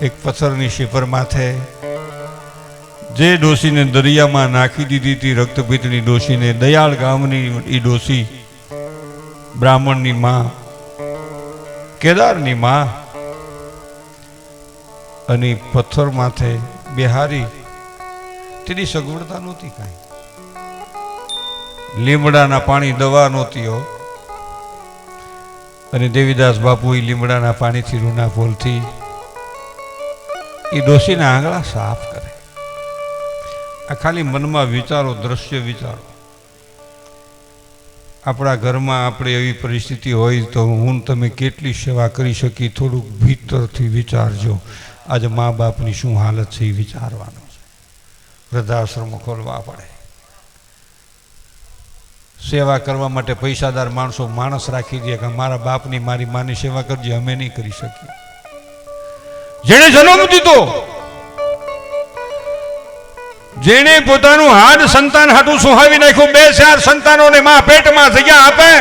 એક પથ્થરની શિફર માથે જે ડોશીને દરિયામાં નાખી દીધી હતી, રક્તપિત્તની ડોશીને, દયાળ ગામની એ ડોશી, બ્રાહ્મણની માં, કેદારની માં, અને પથ્થર માથે બેહારી તેની સગવડતા નહોતી કાંઈ. લીમડાના પાણી દવા નહોતી હો. અને દેવીદાસ બાપુ એ લીમડાના પાણીથી રૂના ફૂલથી એ ડોશીના આંગળા સાફ કરે. આ ખાલી મનમાં વિચારો, દ્રશ્ય વિચારો. આપણા ઘરમાં આપણે એવી પરિસ્થિતિ હોય તો હું તમે કેટલી સેવા કરી શકી, થોડુંક ભીતરથી વિચારજો. આજે મા બાપની શું હાલત છે એ વિચારવાનું છે. વૃદ્ધાશ્રમો ખોલવા પડે. સેવા કરવા માટે પૈસાદાર માણસ રાખી દે કે મારા બાપની મારી માની સેવા કરજે, અમે નહીં કરી શકીએ. જેણે જન્મ દીધો, જેણે પોતાનું હાડ સંતાન હાટું સુહાવી નાખ્યું, 2-4 સંતાનોને માં પેટમાં જગ્યા આપે,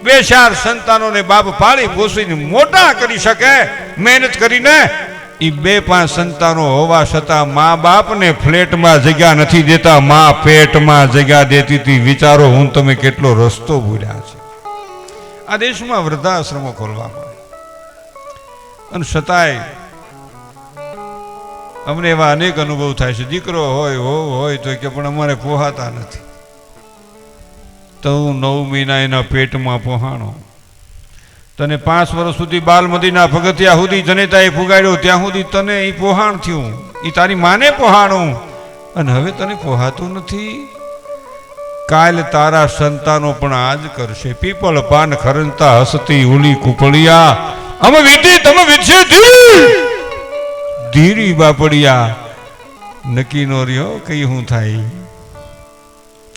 2-4 સંતાનોને બાપ પાળી પોષીને મોટા કરી શકે મહેનત કરીને, એ 2-5 સંતાનો હોવા છતાં મા બાપને ફ્લેટમાં જગ્યા નથી દેતા, મા પેટમાં જગ્યા દેતી હતી. વિચારો હું તમે કેટલો રસ્તો ભૂલ્યા છે. આ દેશમાં વૃદ્ધાશ્રમો ખોલવા પડે. અને છતાંય અમને એવા અનેક અનુભવ થાય છે. દીકરો હોય તો કે પણ અમારે પોહાતા નથી. તો હું 9 મહિના એના પેટમાં પોહાણો. તને 5 વર્ષ સુધી બાલ મદીના પગથિયા સુધી જનેતાએ પુગાડ્યો, ત્યાં સુધી તને એ પોહાણ થયું, એ તારી માને પોહાણું, અને હવે તને પોહાતું નથી. કાલ તારા સંતાનો પણ આજ કરશે. પીપળ પાન ખરંતા હસતી ઉલી કુપળિયા, અમે વિધિ તમે વિધશે ધીરી બાપડિયા. નક્કી નો રહ્યો કઈ હું થાય.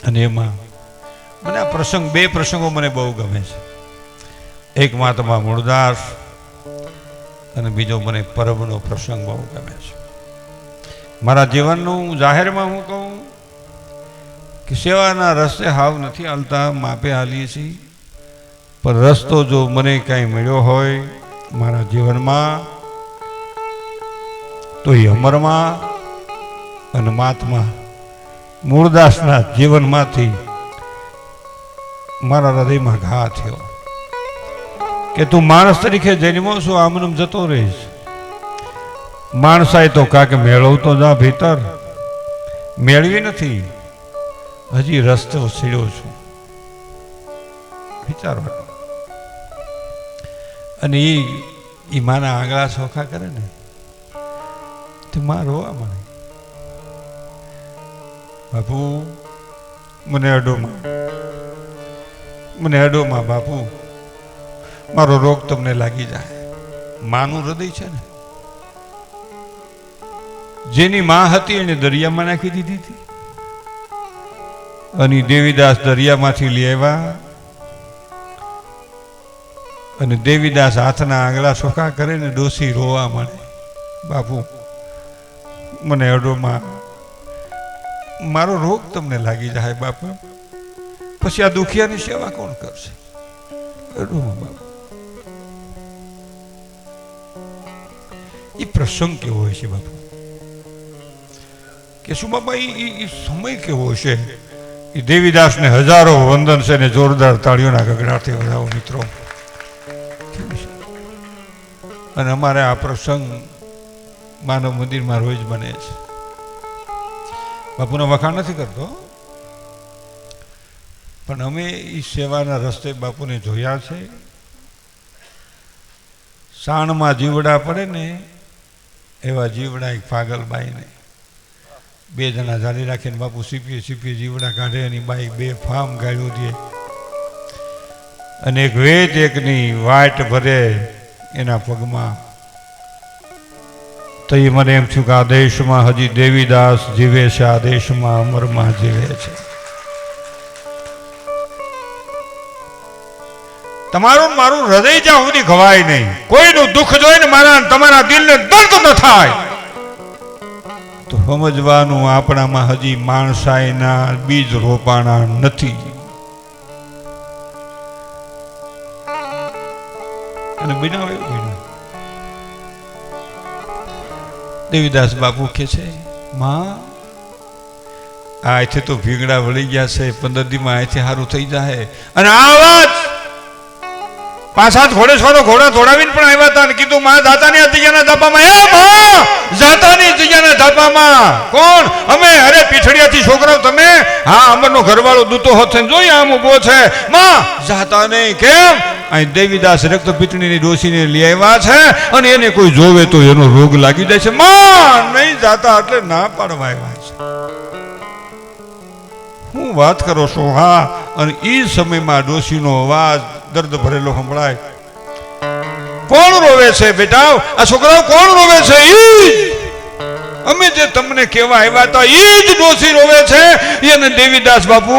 અને એમાં મને આ પ્રસંગ, 2 પ્રસંગો મને બહુ ગમે છે. એક મહાત્મા મૂળદાસ અને બીજો મને પરબનો પ્રસંગ બહુ ગમે છે. મારા જીવનનું જાહેરમાં હું કહું કે સેવાના રસ્તે હાવ નથી હાલતા, માપે હાલીએ છીએ. પણ રસ્તો જો મને કાંઈ મળ્યો હોય મારા જીવનમાં તો એ અમરમાં અને મહાત્મા મૂળદાસના જીવનમાંથી મારા હૃદયમાં ઘા થયો કે તું માણસ તરીકે જન્મો છો, આમનમ જતો રહીશ. માણસાઈ તો કાંક મેળવતો જા ભીતર, મેળવી નથી, હજી રસ્તો સીડ્યો છું. વિચારવાનું. અને એ માના આંગળા સોખા કરે ને તે માં રોવા મળે. બાપુ મને અડોમાં બાપુ મારો રોગ તમને લાગી જાય. માનું હૃદય છે ને, જેની માં હતી એને દરિયામાં નાખી દીધી હતી. અને દેવીદાસ દરિયામાંથી લઈ આવ્યા અને દેવીદાસ હાથના આંગળા સોખા કરે ને ડોસી રોવા મળે. બાપુ મને અડોમાં મારો રોગ તમને લાગી જાય બાપુ, પછી આ દુખિયાની સેવા કોણ કરશે? અડોમાં બાપુ. એ પ્રસંગ કેવો હોય છે બાપુ? કે શું બાપા એ સમય કેવો છે? એ દેવીદાસને હજારો વંદન છે ને જોરદાર તાળીઓના ગગડાટથી વધાવો મિત્રો. અને અમારે આ પ્રસંગ માનવ મંદિરમાં રોજ બને છે. બાપુના વખાણ નથી કરતો, પણ અમે એ સેવાના રસ્તે બાપુને જોયા છે. સાણમાં જીવડા પડે ને એવા જીવડા એક પાગલબાઈને 2 જણા જાળી રાખીને બાપુ સીપીએ જીવડા કાઢે અને બાઈ 2 ફામ ગાળ્યું દે અને એક વેચ એકની વાટ ભરે એના પગમાં. તો એ મને એમ થયું કે આ દેશમાં હજી દેવીદાસ જીવે છે, આ દેશમાં અમરમાં જીવે છે. તમારું મારું હૃદય જ્યાં સુધી ખવાય નહીં, કોઈનું દુઃખ જોઈને મારા તમારા દિલને દર્દ ન થાય તો સમજવાનું આપણામાં હજી માણસાઈના બીજ રોપાણા નથી. અને બનાવે દેવીદાસ બાપુ કે છે, માં આથી તો ભીંગડા વળી ગયા છે, 15 દીમાં આથી સારું થઈ જાય. અને આવા જ પાછા ઘોડે છોડો ઘોડા દોડાવીને પણ આવ્યા હતા અને કીધું માં જાતાની જગ્યાના ધાપામાં, એ માં જાતાની જગ્યાના ધાપામાં કોણ? અમે. અરે પીઠડિયાથી છોકરાઓ તમે? હા, અમરનો ઘરવાળો દૂતો હોત છે, જોઈએ આમ ઉભો છે. માં જાતા નહીં. કેમ? અહીં દેવીદાસ રક્ત પીતળીની ડોસીને લઈ આવ્યા છે અને એને કોઈ જોવે તો એનો રોગ લાગી જાય છે. માં નહીં જાતા એટલે ના પાડવા આવ્યા છે. હું વાત કરો છો? હા. અને એ સમયમાં ડોશીનો અવાજ દર્દ ભરેલો સંભળાય. કોણ રોવે છે બેટા? આ છોકરાઓ કોણ રોવે છે? અમે જે તમને કહેવા આવ્યા હતા એ જ ડોશી રોવે છે. એને દેવીદાસ બાપુ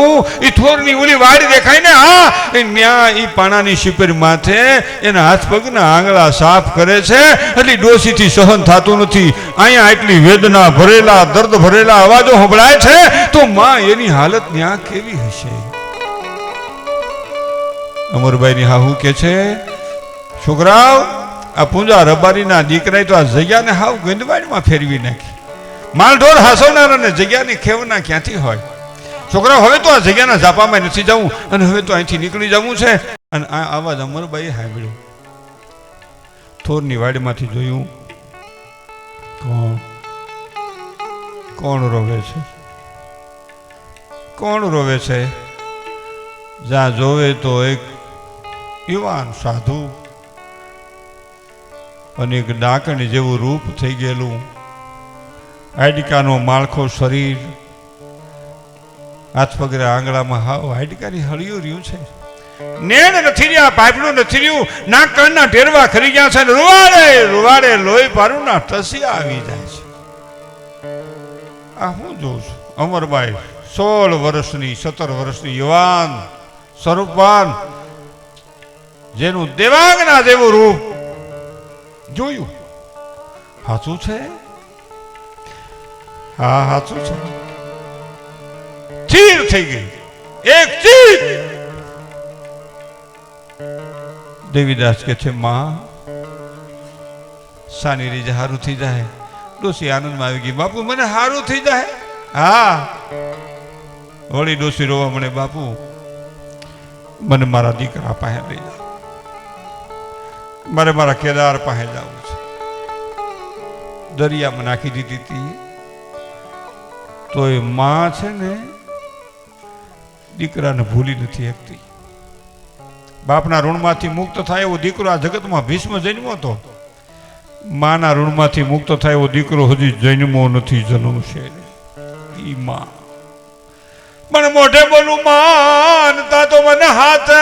એ થોરની ઓલી વાડી દેખાય ને, હા, એ ન્યા એ પાણાની શિપર માથે એના હાથ પગના આંગળા સાફ કરે છે. એટલે ડોશીથી સહન થતું નથી. અહીંયા એટલી વેદના ભરેલા દર્દ ભરેલા અવાજો સંભળાય છે તો માં એની હાલત ન્યા કેવી હશે? અમરભાઈની હાહુ કે છે, છોકરાઓ આ પૂંજા રબારીના દીકરાએ તો આ જગ્યાને હાવ ગંદવાડીમાં ફેરવી નાખી. માલઢોર હાસવનારાને જગ્યાની ખેવના ક્યાંથી હોય? છોકરાઓ હવે તો આ જગ્યાના ઝાપામાં નથી જવું અને હવે તો અહીંથી નીકળી જવું છે. અને આ આવાજ અમરભાઈએ સાંભળ્યો. થોરની વાડીમાંથી જોયું, કોણ રોવે છે? કોણ રોવે છે? જ્યાં જોવે તો એક યુવાન સાધુ અને એક ડાકણી જેવું રૂપ થઈ ગયેલું, હાડકાનો માળખો શરીર, હાથ પગરે આંગળામાં હાવ હાડકાની હળિયું રહ્યું છે. નેણ નથી રહ્યા, પાઇપનું નથી રહ્યું, નાક કાનના ટેરવા ખરી ગયા છે. રૂવાડે રૂવાડે લોહી પારુંના ટસિયા આવી જાય છે. આ હું જોઉં છું? અમરભાઈ 16 વર્ષની 17 વર્ષની યુવાન સ્વરૂપવાન, જેનું દેવાંગના જેવું રૂપ જોયું. સાચું છે? હા, સાચું છે. ચીર થઈ ગઈ, એક ચીર. દેવીદાસ કે છે, માં સાની રીજે હારું થઈ જાય. ડોસી આનંદમાં આવી ગઈ, બાપુ મને હારું થઈ જાય. હા. વળી ડોસી રોવા મને, બાપુ મને મારા દીકરા પાસે લઈ જાઓ, મારે મારા કેદાર પાસે જવું છે. દરિયામાં નાખી દીધી હતી તો એ માં છે ને દીકરાને ભૂલી નથી શકતી. બાપના ઋણમાંથી મુક્ત થાય એવો દીકરો આ જગતમાં ભીષ્મ જન્મો હતો. માના ઋણમાંથી મુક્ત થાય એવો દીકરો હજી જન્મો નથી, જન્મશે ઈ માં. પણ મોઢે બોલું માનતા તો મને હાથે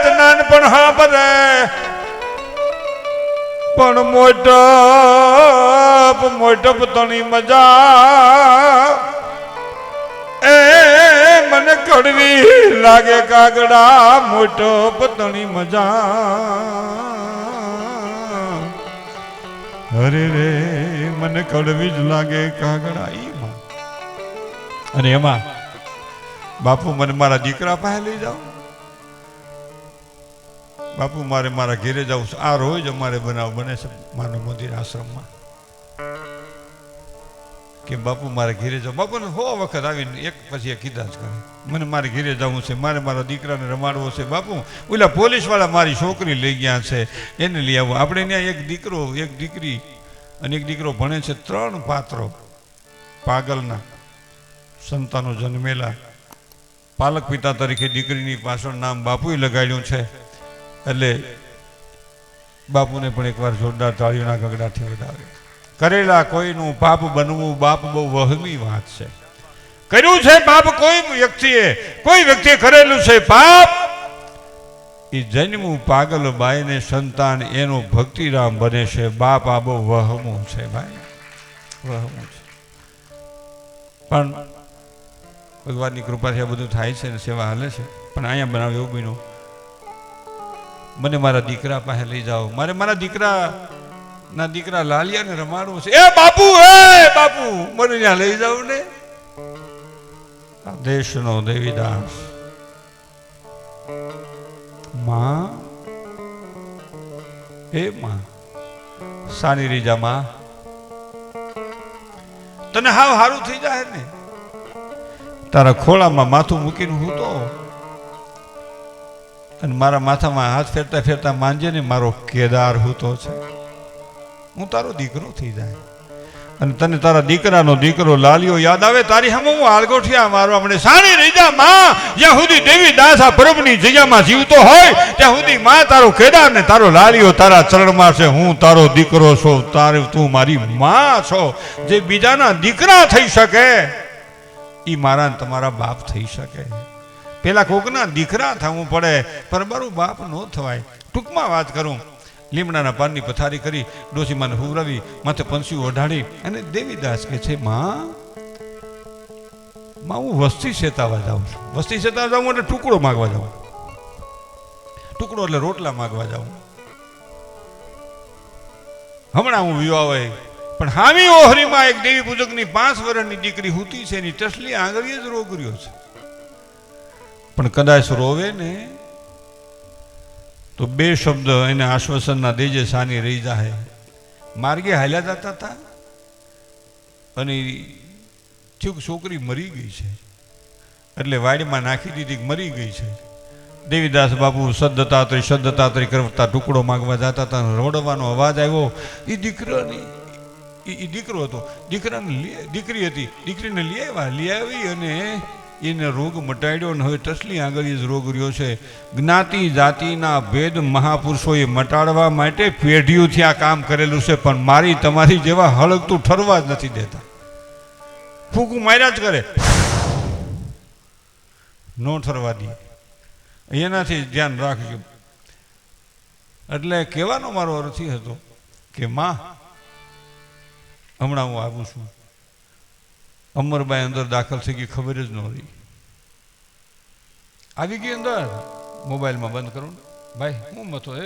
જ નાનપણ હા ભરે, પણ મોટપ તણી મજા એ મને કડવી લાગે કાગડા. મોટપ તણી મજા હરે રે મને કડવી જ લાગે કાગડા. અને એમાં બાપુ મને મારા દીકરા પાસે લઈ જાઓ, બાપુ મારે મારા ઘેરે જવું છે. આ રોજ અમારે બનાવ બને છે માનવ મંદિર આશ્રમમાં કે બાપુ મારે ઘેરે જાવ. બાપુને 100 વખત આવીને એક પછી એક કીધા જ કરે, મને મારે ઘેરે જવું છે, મારે મારા દીકરાને રમાડવો છે. બાપુ ઓલા પોલીસવાળા મારી છોકરી લઈ ગયા છે, એને લઈ આવો. આપણે ત્યાં એક દીકરો એક દીકરી અને એક દીકરો ભણે છે. 3 પાત્રો પાગલના સંતાનો જન્મેલા. પાલક પિતા તરીકે દીકરીની પાછળ નામ બાપુએ લગાડ્યું છે. એટલે બાપુને પણ એકવાર જોરદાર તાળીઓના ગગડાથી વધારે. કરેલા કોઈનું પાપ બનવું બાપ બહુ વહમી વાત છે. કર્યું છે પાપ કોઈ વ્યક્તિએ કરેલું છે પાપ, એ જન્મું પાગલ બાઈને સંતાન એનો ભક્તિરામ બને છે. બાપ આ બહુ વહમું છે ભાઈ, વહમું છે. પણ ભગવાનની કૃપાથી આ બધું થાય છે ને સેવા હાલે છે. પણ અહીંયા બનાવ એવું બન્યું, મને મારા દીકરા પાસે લઈ જાઓ, મારે મારા દીકરા લાલિયાને રમાડવું છે. એ બાપુ મને ત્યાં લઈ જાવ ને. દેશનો દેવીદાસ માં, એ માં સાની રીજા માં, તને હાવ હારું થઈ જાય ને, તારા ખોળામાં માથું મૂકીને હું તો અને મારા માથામાં હાથ ફેરતા ફેરતા માંજે ને મારો કેદાર હૂતો છે, હું તારો દીકરો થઈ જાય અને તને તારા દીકરાનો દીકરો લાલિયો યાદ આવે તારી સામે હું આલગોઠિયા મારવા મને સાણી રહી જા માં. જ્યાં સુધી દેવી દાસ આ પ્રભુની જગ્યામાં જીવતો હોય ત્યાં સુધી માં તારો કેદાર ને તારો લાલિયો તારા ચરણમાં છે. હું તારો દીકરો છું, તારે તું મારી માં છો. જે બીજાના દીકરા થઈ શકે એ મારા તમારા બાપ થઈ શકે. પેલા કોકના દીકરા થવું પડે પણ મારું બાપ ન થવાય. ટૂંકમાં વાત કરું, લીમડાના પાનની પથારી કરી ડોસીમાને હુવરાવી માથે પંછી ઓઢાડી અને દેવીદાસ કે છે માં હું વસ્તી સેતાવા જાઉં છું. વસ્તી સેતાવા જાઉં એટલે ટુકડો માગવા જાઉં. ટુકડો એટલે રોટલા માગવા જાઉં. હમણાં હું વિવાહ હોય પણ હામી ઓહરીમાં એક દેવી પૂજકની 5 વર્ષની દીકરી હુતી છે, એની ટસલી આંગળીએ જ રોગર્યો છે. પણ કદાચ રોવે ને તો 2 શબ્દ એને આશ્વાસનના દેજે સાની રહી જાય. માર્ગે હાલ્યા જતા હતા અને છોકરી મરી ગઈ છે એટલે વાડીમાં નાખી દીધી, મરી ગઈ છે. દેવીદાસ બાપુ સદ્દતાત્રી કરતા ટુકડો માગવા જતા હતા, રોડવાનો અવાજ આવ્યો. એ દીકરાની એ દીકરો હતો, દીકરી હતી, દીકરીને લઈ આવી અને એને રોગ મટાડ્યો ને હવે ટસલી આંગળી જ રોગ રહ્યો છે. જ્ઞાતિ જાતિના ભેદ મહાપુરુષોએ મટાડવા માટે પેઢીઓથી આ કામ કરેલું છે, પણ મારી તમારી જેવા હળગતું ઠરવા જ નથી દેતા. ફૂંકું માર્યા જ કરે, નો ઠરવા દે. એનાથી ધ્યાન રાખજો. એટલે કહેવાનો મારો અર્થ એ હતો કે માં હમણાં હું આવું છું. અમરબાઈ અંદર દાખલ થઈ ગઈ, ખબર જ ન રહી. આવી ગઈ અંદર, મોબાઈલમાં બંધ કરું ભાઈ હું મતો એ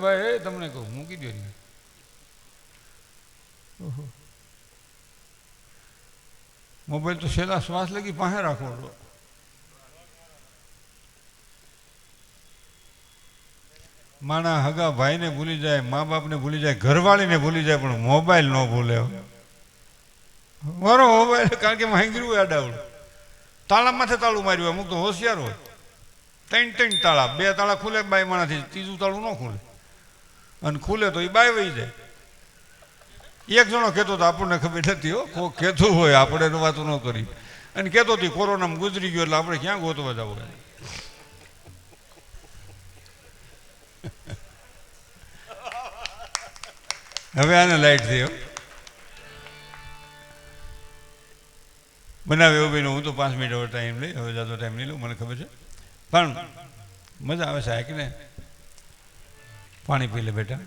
ભાઈ એ તમને કહું મૂકી દો. મોબાઈલ તો છેલ્લા શ્વાસ લગી પાસે રાખવો. માણા હગા ભાઈને ભૂલી જાય, મા બાપને ભૂલી જાય, ઘરવાળીને ભૂલી જાય, પણ મોબાઈલ ન ભૂલે. મારો મોબાઈલ કારણ કે માંગ્યું આડાવડું તાળા માથે તાળું માર્યું. અમુક તો હોશિયાર હોય, 3 તાળા, 2 તાળા ખુલે બાઈ માણાથી, ત્રીજું તાળું ન ખુલે, અને ખુલે તો એ બાઈ વહી જાય. એક જણો કહેતો તો આપણને ખબર નથી હો, કોઈ કહેતું હોય આપણે વાતો ન કરી, અને કહેતો હતી કોરોનામાં ગુજરી ગયો એટલે આપણે ક્યાં ગોતવા જવું. હવે આને લાઈટ થઈ બનાવે એવું ભાઈ. હું તો 5 મિનિટ હવે ટાઈમ લઈ, હવે જાતો ટાઈમ નહીં લઉં, મને ખબર છે, પણ મજા આવે છે કે ને. પાણી પી લે બેટા.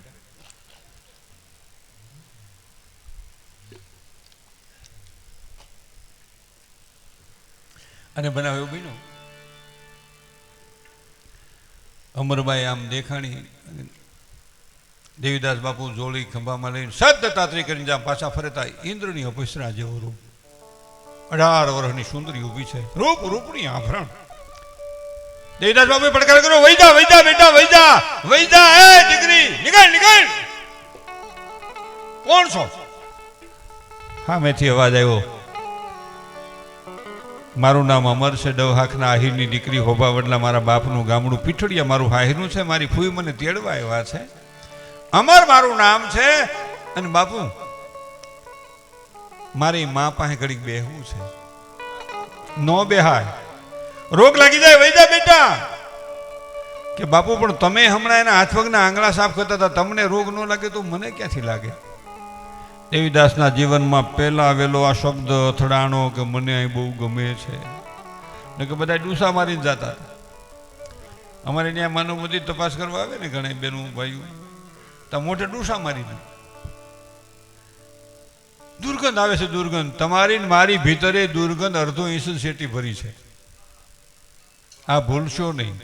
અને બનાવે એવું ભાઈ અમરબાઈ આમ દેખાણી. દેવીદાસ બાપુ જોડી ખંભામાં લઈને સદ્દતાત્રી કરીને જ્યાં પાછા ફરતા ઇન્દ્રની અપસરા જેવો રૂપ. 18 વર્ષની સુંદરી ઊભી છે, રૂપ રૂપની આભરણ. દેવીદાસ બાપુ પડકાર કર્યો, વઈ જા બેટા, વઈ જા એ દીકરી, નીકળ. કોણ છો? હા મેથી અવાજ આવ્યો. મારું નામ અમર છે, ડવહાકના આહિરની દીકરી, હોબા વડલા મારા બાપનું ગામડું પીઠડિયા મારું હાહિરનું છે. મારી ફૂઈ મને તેડવા આવ્યા છે. અમર મારું નામ છે. અને બાપુ મારી મા પાસે ઘડીક બેહવું છે. નો બેહાય, રોગ લાગી જાય, વઈ જા બેટા. કે બાપુ પણ તમે હમણાં એના હાથ પગના આંગળા સાફ કરતા હતા, તમને રોગ ન લાગે તો મને ક્યાંથી લાગે? દેવીદાસના જીવનમાં પહેલા આવેલો આ શબ્દ અથડાણો કે મને અહીં બહુ ગમે છે, ને કે બધા ડૂસા મારીને જતા હતા. અમારે ત્યાં માનવ બધી તપાસ કરવા આવે ને ઘણા બેનું ભાઈઓ, તો મોઢે ડૂસા મારી દે. દુર્ગંધ આવે છે, દુર્ગંધ. તમારી મારી ભીતરે દુર્ગંધ 1/2 ઇંચ શેટી ભરી છે, આ ભૂલશો નહીં.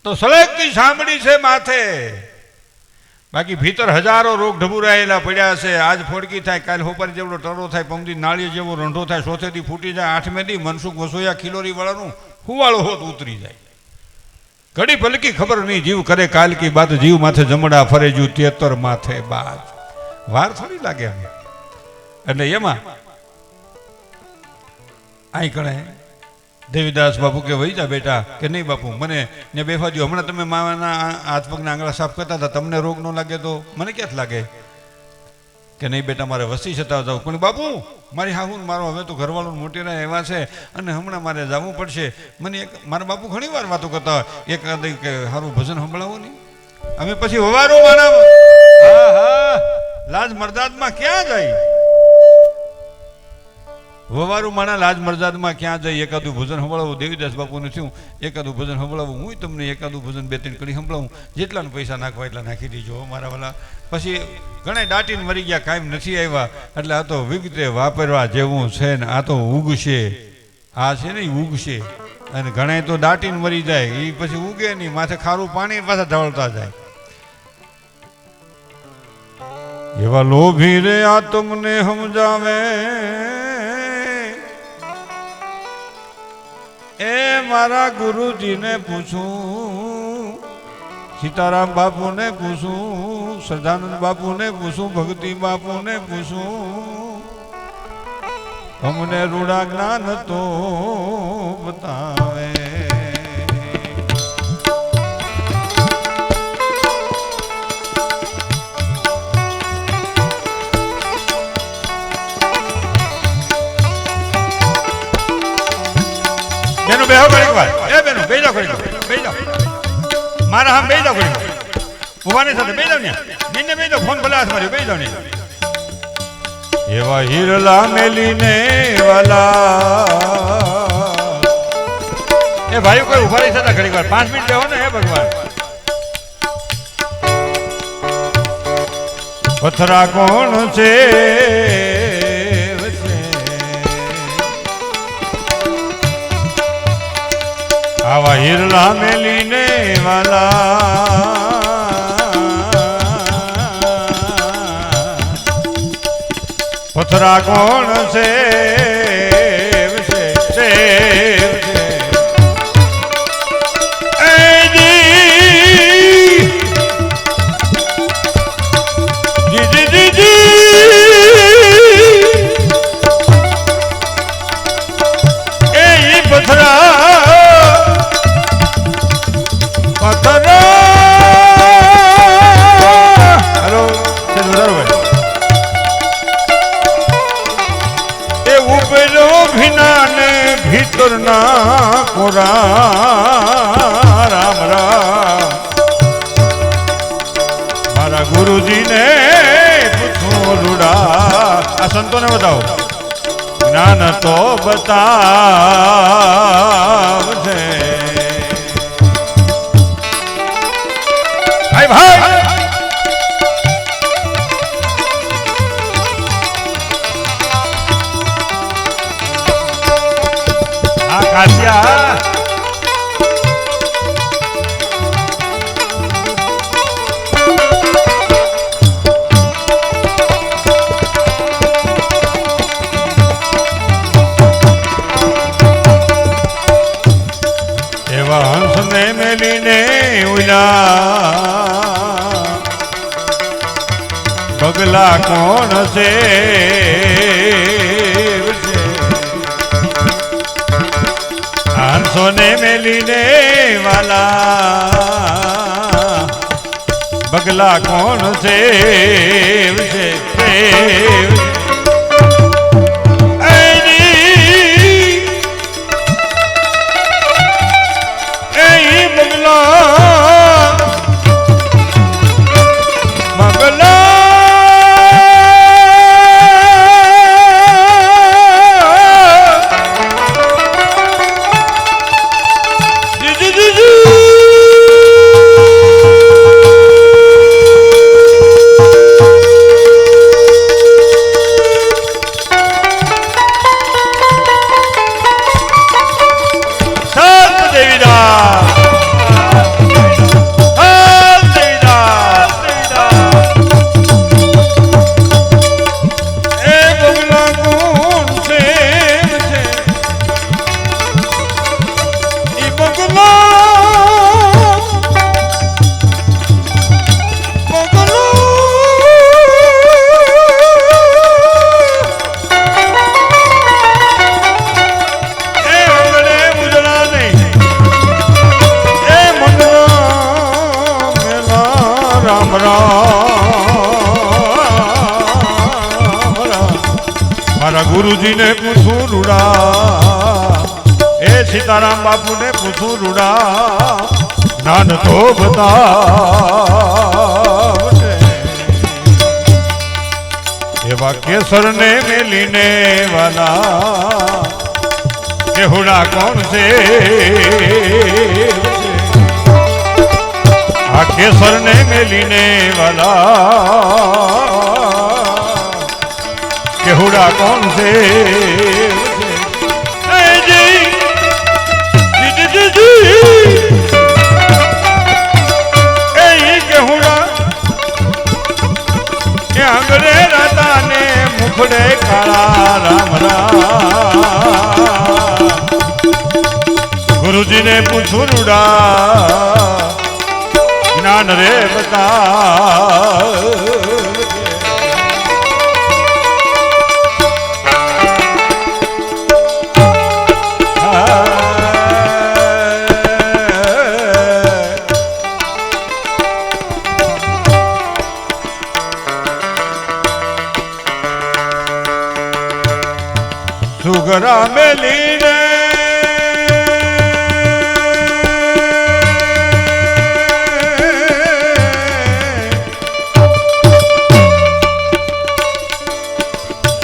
તો સળગતી સાંભળી છે માથે, બાકી ભીતર હજારો રોગ ઢબુરાયેલા પડ્યા છે. આજ ફોડકી થાય, કાલ હોપારી જેવડો ટરો થાય, પમદી નાળિયેર જેવો રંઢો થાય, સોથેથી ફૂટી જાય, 8મે દી મનસુખ વસોયા ખિલોરી વાળાનું હુવાળો હોત ઉતરી જાય. ઘડી પલકી ખબર નહીં, જીવ કરે કાલ કી બાત, જીવ માથે જમડા ફરે જુ 73 માથે બાજ. વાર થોડી લાગે એમ. એટલે એમાં આઈ કણે દેવીદાસ બાપુ કે વહી જા બેટા કે નહીં બાપુ મને ને બેફા દો. હમણાં તમે માવાના હાથ પગના આંગળા સાફ કરતા હતા, તમને રોગ ન લાગે તો મને ક્યાંથી લાગે? કે નહીં બેટા મારે વસ્તી છતાં જાઉં. પણ બાપુ મારી હાહુ મારો હવે તો ઘરવાળો મોટેરા એવા છે અને હમણાં મારે જવું પડશે. મને એક મારા બાપુ ઘણી વાર વાતો કરતા હોય, એક કે સારું ભજન સંભળાવો નહીં. અમે પછી વવારો મારા હા હા લાજ મરદાદમાં ક્યાં જાય? વવારું માણા લાજ મરજાદમાં ક્યાં જાય? એકાદું ભજન સંભળાવું. દેવીદાસ બાપુને થયું એકાદું ભજન સંભળાવું. હું તમને એકાદું ભજન 2-3 કડી સંભળાવું. જેટલાને પૈસા નાખવા એટલા નાખી દીજો મારા વાલા. પછી ઘણા દાટીને મરી ગયા, કાંઈ નથી આવ્યા. એટલે આ તો વિગતે વાપરવા જેવું છે ને આ તો ઉગશે. આ છે ને ઉગશે. અને ઘણા તો દાટીને મરી જાય, એ પછી ઉગે નહીં, માથે ખારું પાણી પાછા ઢવળતા જાય. એવા લોભી રે આ તમને સમજાવે એ મારા ગુરુજીને પૂછું, સીતારામ બાપુને પૂછું, સદાનંદ બાપુને પૂછું, ભક્તિ બાપુને પૂછું, અમને રૂડા જ્ઞાન તો બતાવે. બેનો બેહો ઘડીક વાર. એ બેનો બેહી જાઓ ઘડીક વાર. બેહી જાઓ મારા હામ બેહી જાઓ ઘડીક વાર. ઉભાની સાથે બેહી જાઓ ને. નિને બેહી જાઓ. ફોન ભલે હાથ માર્યો. બેહી જાઓ ને. એવા હિરલા મેલીને વાલા એ ભાઈ કોઈ ઉભા રહી શકતા ઘડીક વાર. 5 મિનિટ બેહો ને. હે ભગવાન પથરા કોણ છે આવા હિરલા મેલીને વાલા પથરા કોણ છે ભીતરના કોરા રામ રામ મારા ગુરુજીને પૂછું રૂડા. આ સંતોને બતાવો જ્ઞાન તો બતાવજે. ભાઈ ભાઈ કાશિયા એવા હંસને મેલીને ઉલા પગલા કોણ છે હંસોને મેલીને વાલા બગલા કોણ છે સીતારામ બાપુને પૂછું રૂડા જ્ઞાન તો બતાવને એવા કેસરને મેલીને વાલા કેહુડા કોણ છે આ કેસરને મેલીને વાલા કેહુડા કોણ છે આંગણે રાતા ને મુખડે કાળા રામ રામ ગુરુજીને પૂછું રૂડા જ્ઞાન રે બતા સુગરા મેલીને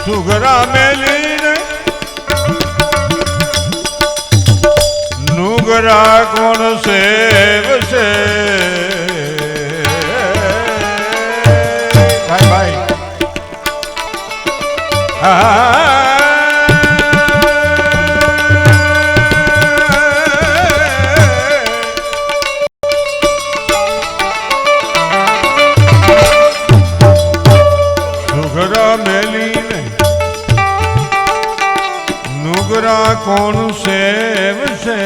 સુગરા મેલીને નુગરા કોણ સેવશે ભાઈ ભાઈ કોણ સેવશે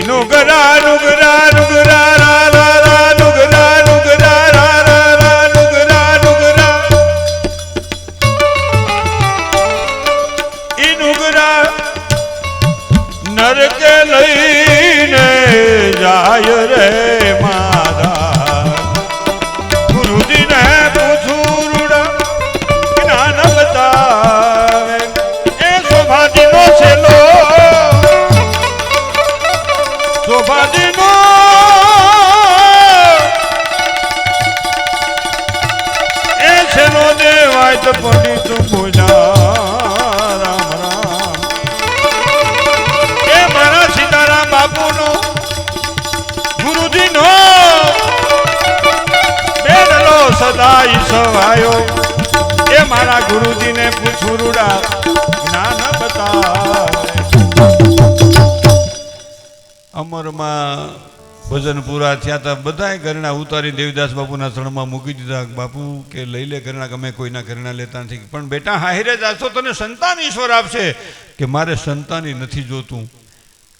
નુગરા નુગરા નુગરા રા રા રા નુગરા નુગરા રા રા રા નુગરા નુગરા ઈ નુગરા નરકે લઈને જાય રે મારા ગુરુજીને પૂછું રૂડા જ્ઞાન બતાવે એ શોભાજીનો છેલો શોભાજીનો એ છેલો દેવાય તો પંડિત પૂજા રામ રામ એ મારા સીતારામ બાપુનો ગુરુજીનો બેડલો સદાય સવાયો એ મારા ગુરુજીને પૂછું રૂડા જ્ઞાન બતાવે અમરમાં ભજન પૂરા થયા હતા બધાએ ઘરેણા ઉતારી દેવીદાસ બાપુના શરણમાં મૂકી દીધા બાપુ કે લઈ લે ઘરેણા ગમે કોઈના ઘરેણા લેતા નથી પણ બેટા હાહિરે જાશો તને સંતાન ઈશ્વર આપશે કે મારે સંતાની નથી જોતું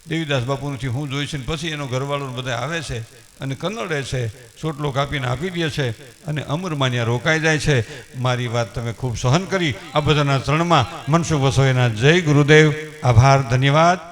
દેવીદાસ બાપુથી હું જોઈશ ને પછી એનો ઘરવાળો બધા આવે છે અને કન્નડે છે ચોટલો કાપીને આપી દે છે અને અમરમાં ત્યાં રોકાઈ જાય છે મારી વાત તમે ખૂબ સહન કરી આ બધાના ચરણમાં મનસુખ વસોઈના જય ગુરુદેવ આભાર ધન્યવાદ